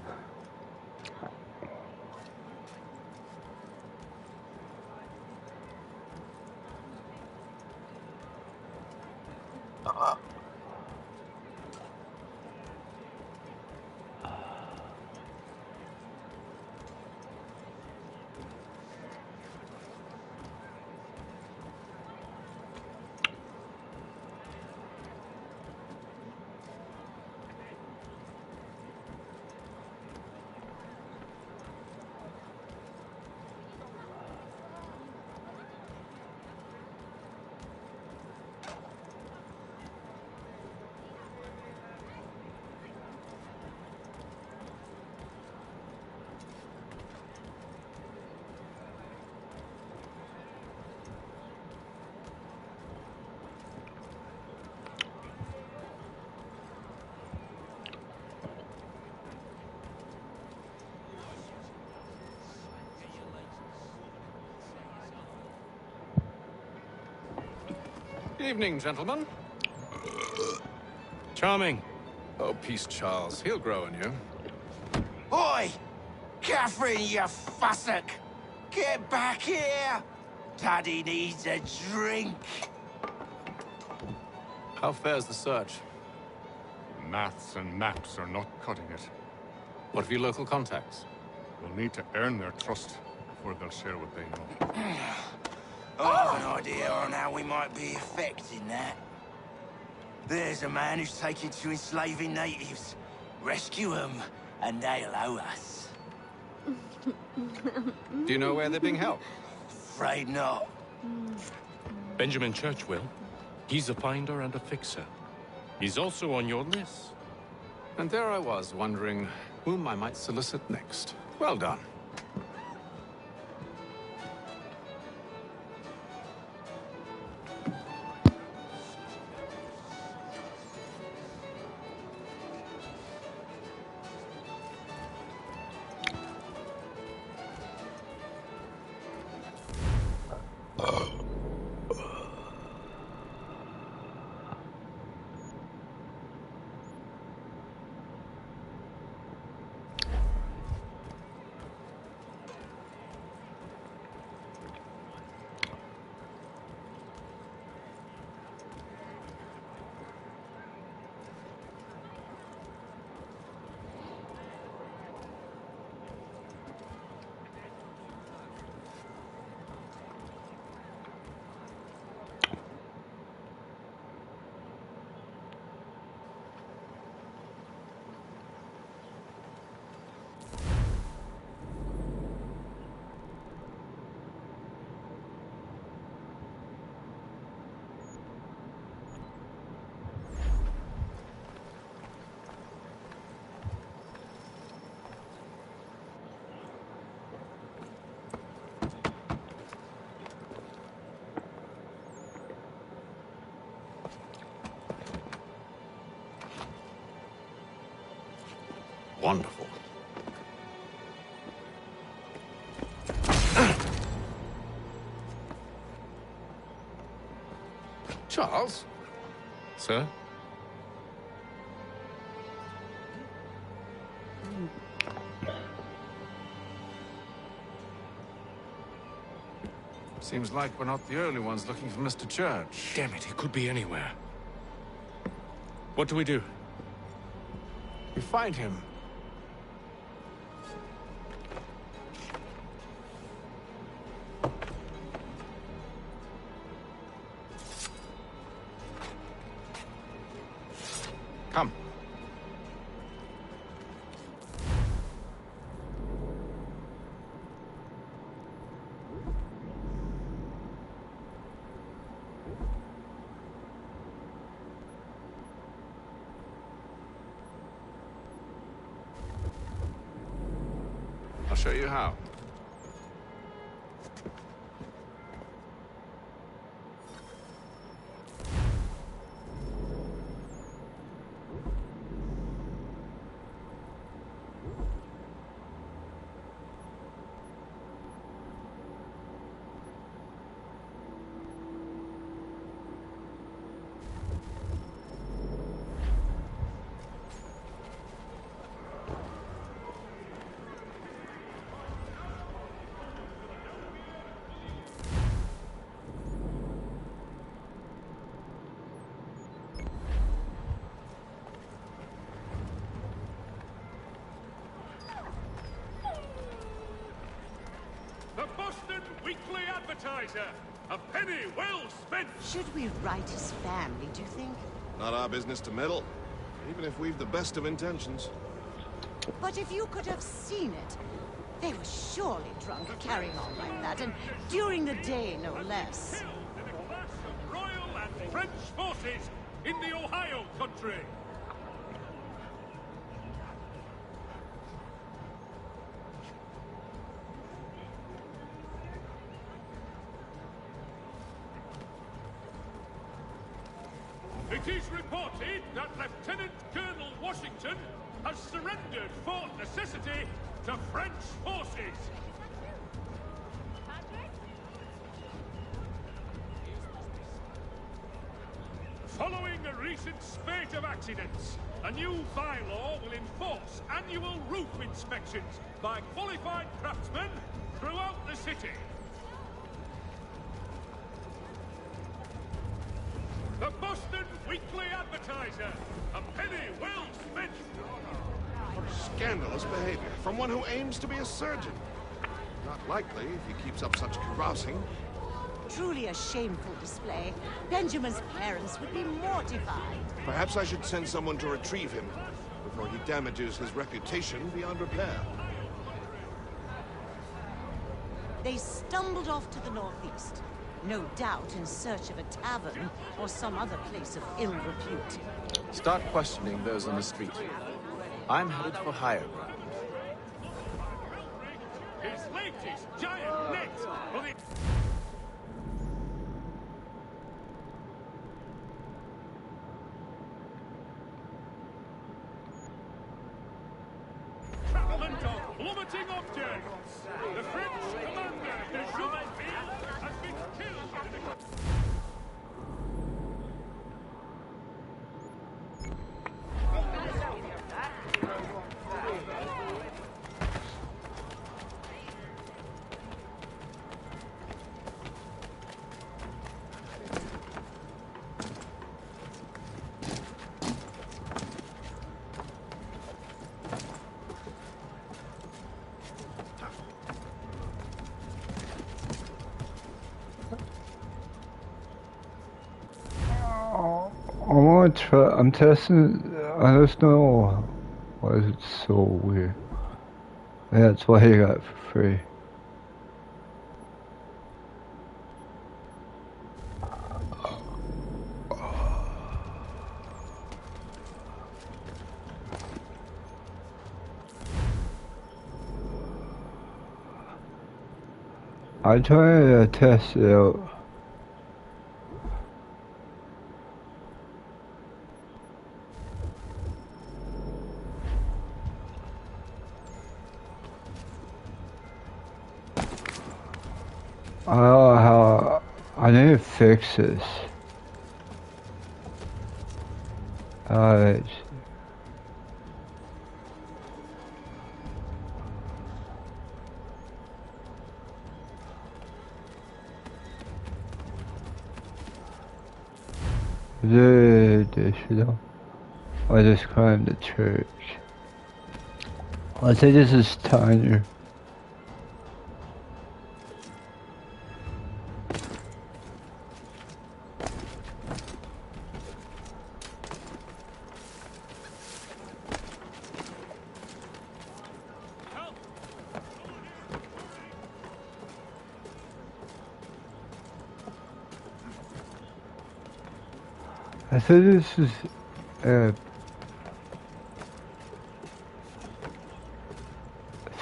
Evening, gentlemen. Charming. Oh, peace, Charles. He'll grow on you. Oi! Catherine, you fussock! Get back here! Daddy needs a drink. How fares the search? Maths and maps are not cutting it. What of your local contacts? We'll need to earn their trust before they'll share what they know. I have an idea on how we might be affecting that. There's a man who's taken to enslaving natives. Rescue them, and they'll owe us. Do you know where they're being held? Afraid not. Benjamin Churchwill. He's a finder and a fixer. He's also on your list. And there I was, wondering whom I might solicit next. Well done. Wonderful. Charles? Sir? Seems like we're not the only ones looking for Mr. Church. Damn it, he could be anywhere. What do we do? We find him. Come. I'll show you how. The Boston Weekly Advertiser. A penny well spent. Should we write his family, do you think? Not our business to meddle, even if we've the best of intentions. But if you could have seen it, they were surely drunk carrying on like that, and during the day, no less. In a clash of Royal and French forces in the Ohio country. It is reported that Lieutenant Colonel Washington has surrendered Fort Necessity to French forces. Following a recent spate of accidents, a new bylaw will enforce annual roof inspections by qualified craftsmen throughout the city. The Boston Weekly Advertiser. A penny well spent. Scandalous behavior from one who aims to be a surgeon. Not likely if he keeps up such carousing. Truly a shameful display. Benjamin's parents would be mortified. Perhaps I should send someone to retrieve him before he damages his reputation beyond repair. They stumbled off to the northeast. No doubt in search of a tavern or some other place of ill repute. Start questioning those on the street. I'm headed for higher ground. His latest giant net for the... Trappement of plummeting objects. The French commander, de Jumonville, has been killed in a... I want to try. I'm testing. I just know why is it so weird. Yeah, that's why you got it for free. I try to test it out. I don't know how I need to fix this. Alright. Additional. I just climbed the church. I think this is tinier. I think this is I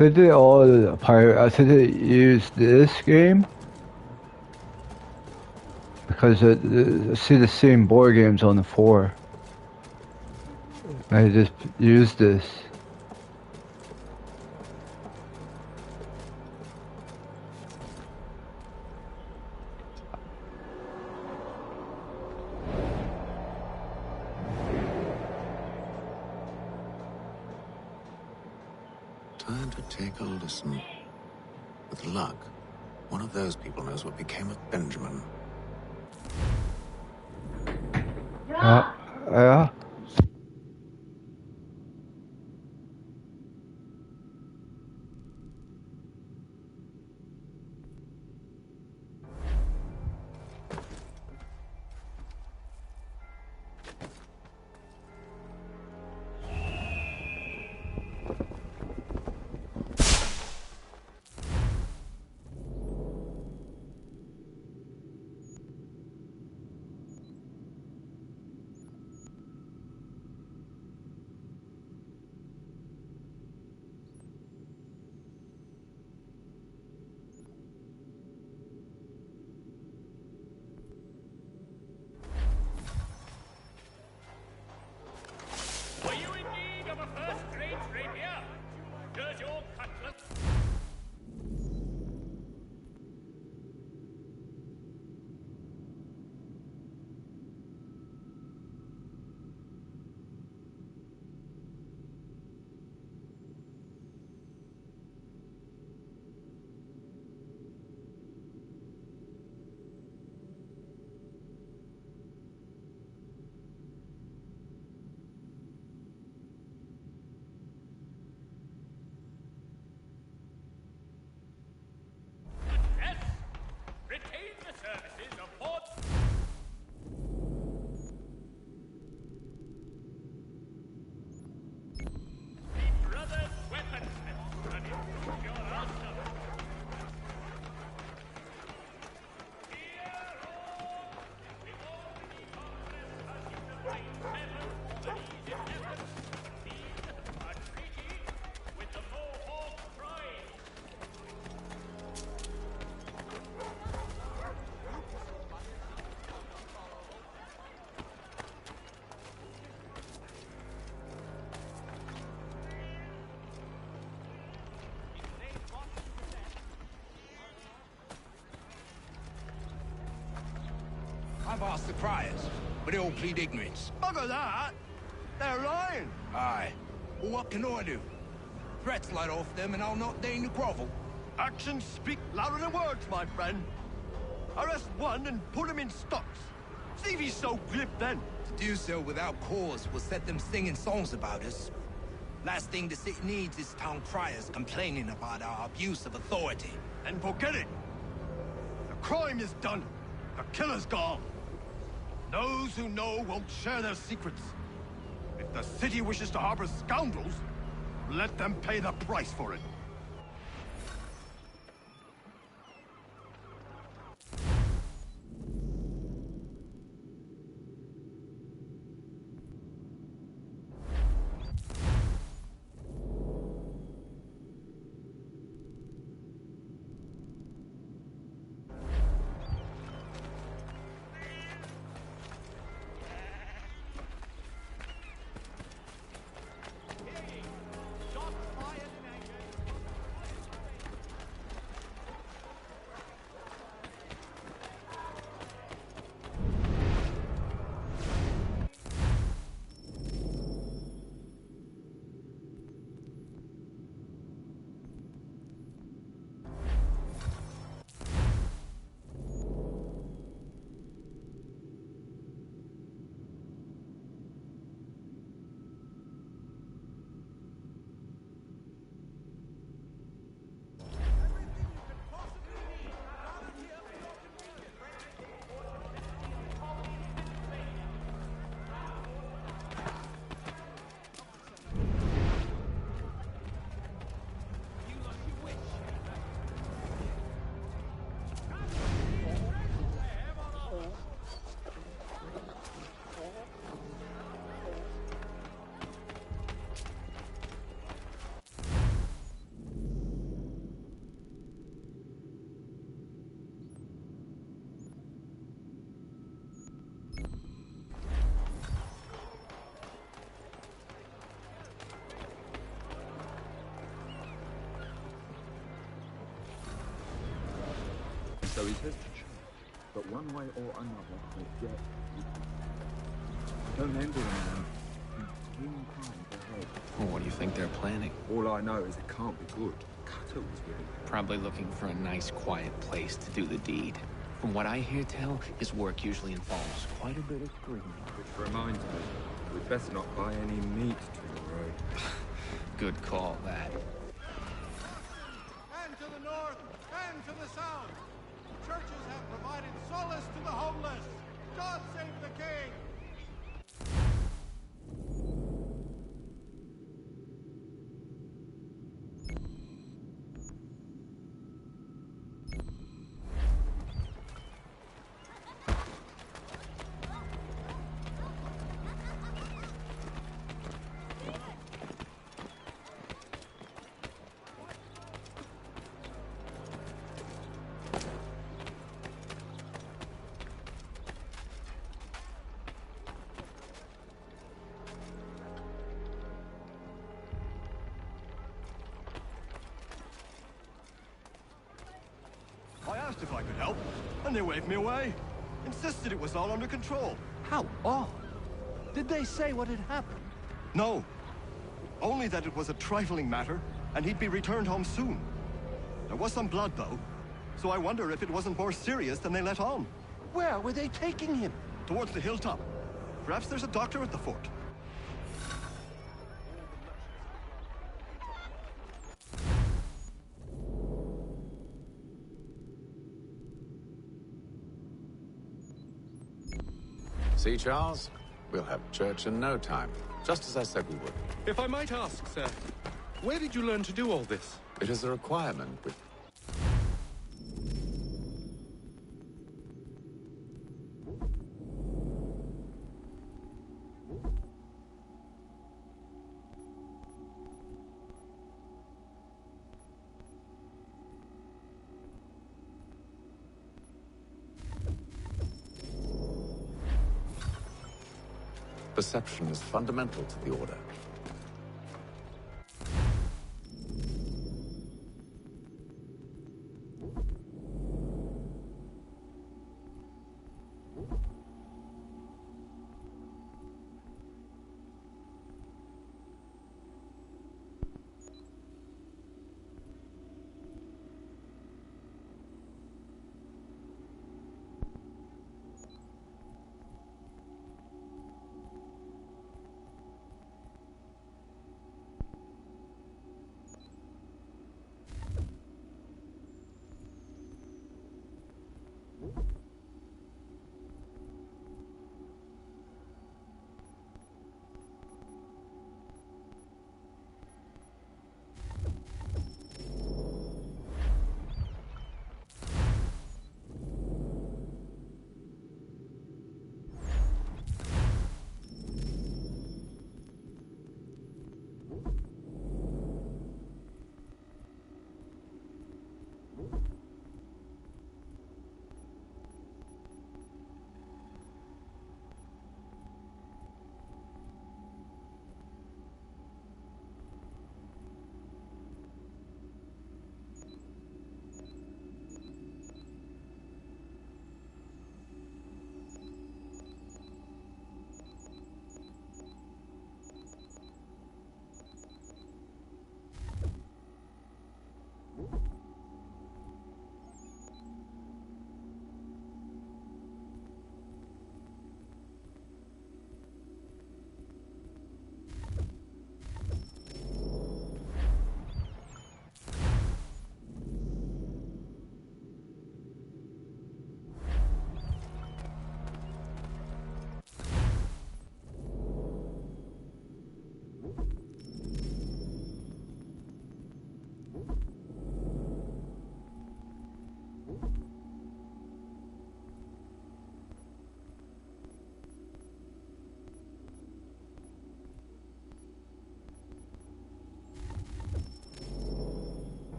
think they all pirate. I think they used this game because I see the same board games on the 4. I just used this. Time to take a listen. With luck, one of those people knows what became of Benjamin. Yeah. Are you in need of a first-rate rapier? Does your cutlass... Yes. Retain the services of Fort... The Brothers Weaponsmiths and improve your arsenal. I've asked the criers, but they all plead ignorance. Bugger that! They're lying! Aye. Well, what can I do? Threats light off them and I'll not deign to grovel. Actions speak louder than words, my friend. Arrest one and put him in stocks. See if he's so glib then. To do so without cause will set them singing songs about us. Last thing the city needs is town criers complaining about our abuse of authority. And forget it. The crime is done. The killer's gone. Those who know won't share their secrets. If the city wishes to harbor scoundrels, let them pay the price for it. he says to try. But one way or another, they get Don't envy the man. In time ahead. Well, what do you think they're planning? All I know is it can't be good. Cutter was with him. Probably looking for a nice, quiet place to do the deed. From what I hear tell, his work usually involves quite a bit of screaming. Which reminds me, we'd best not buy any meat tomorrow. Good call, that. And to the north, and to the south. Churches have provided solace to the homeless. God save the king! I asked if I could help, and they waved me away. Insisted it was all under control. How odd. Did they say what had happened? No. Only that it was a trifling matter, and he'd be returned home soon. There was some blood, though, so I wonder if it wasn't more serious than they let on. Where were they taking him? Towards the hilltop. Perhaps there's a doctor at the fort. See, Charles? We'll have church in no time, just as I said we would. If I might ask, sir, where did you learn to do all this? It is a requirement with... Perception is fundamental to the Order.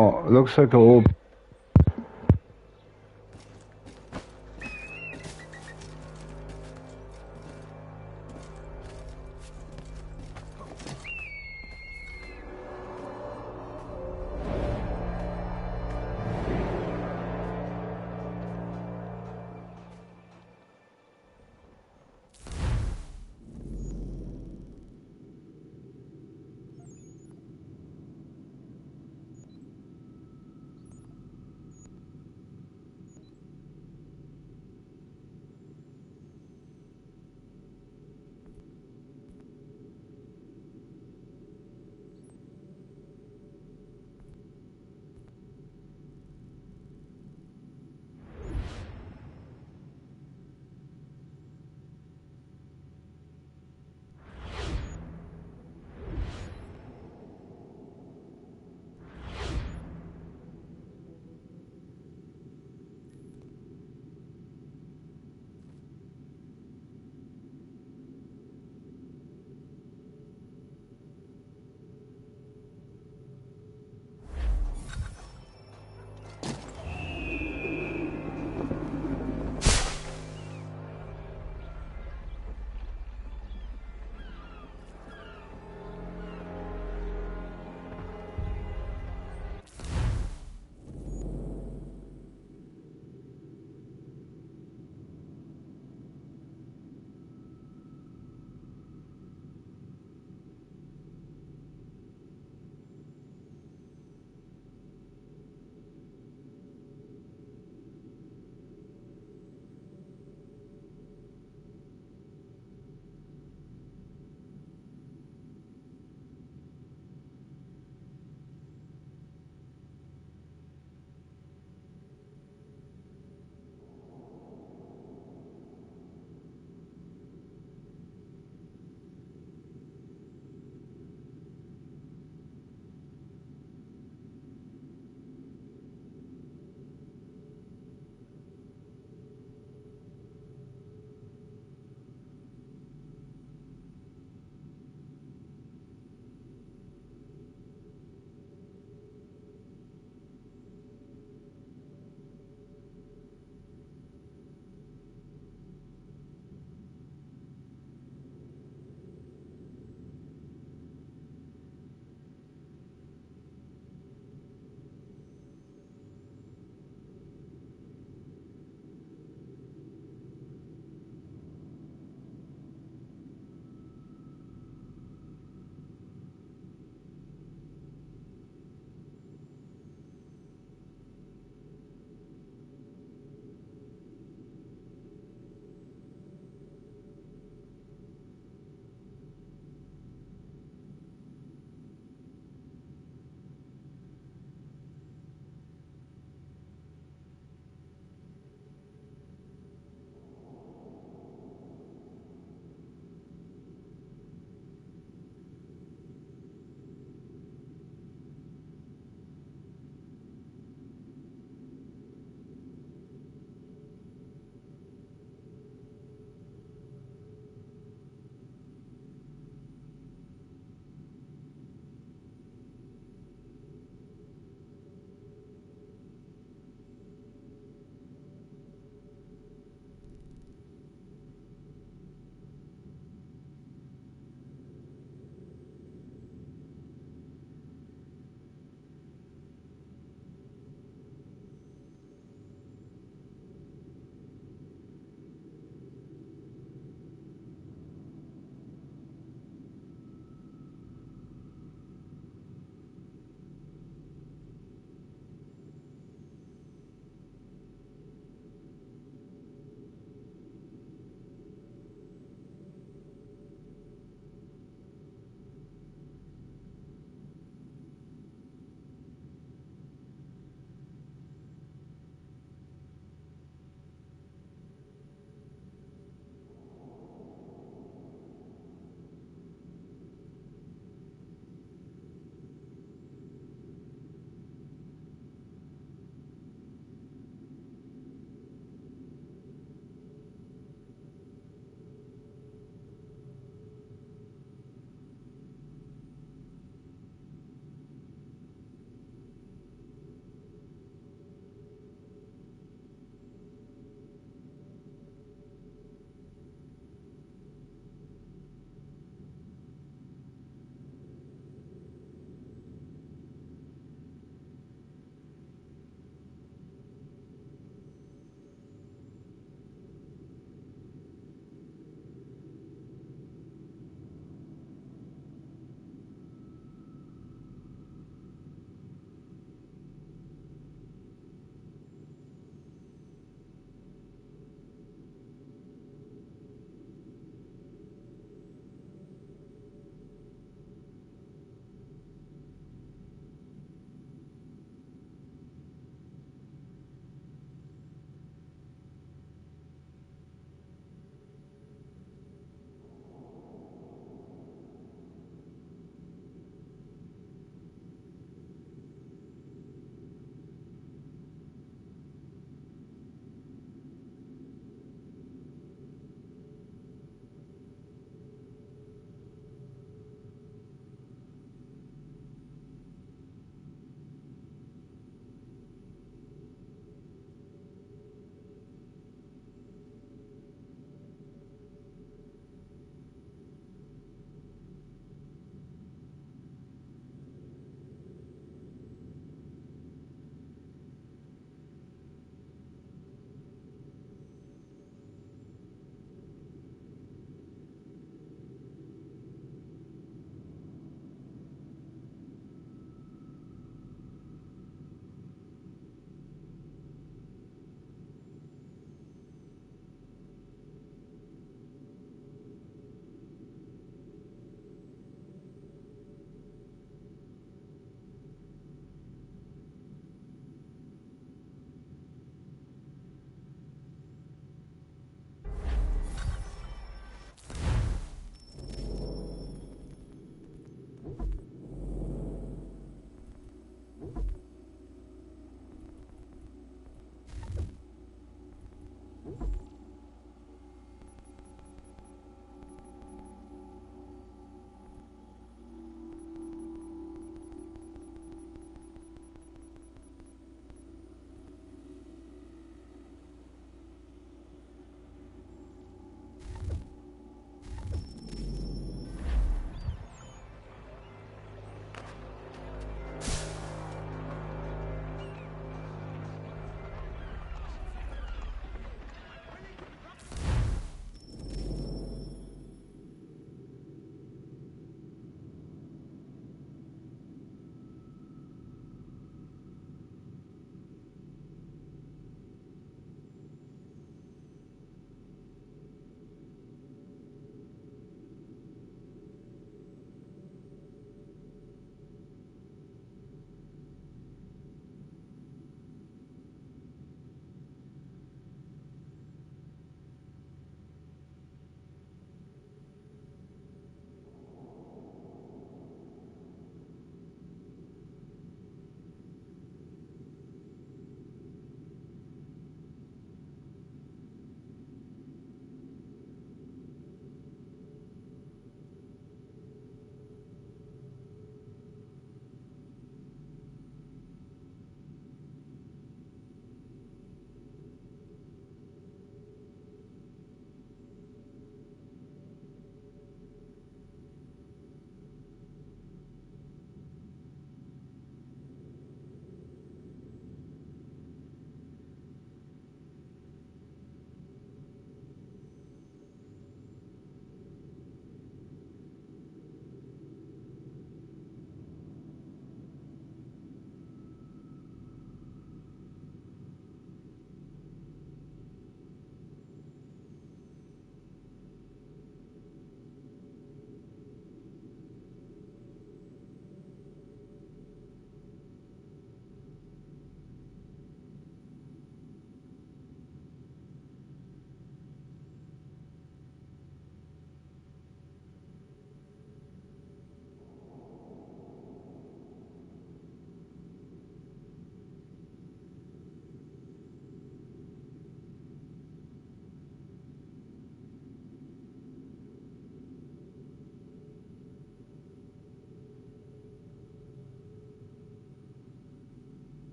Oh, it looks like an old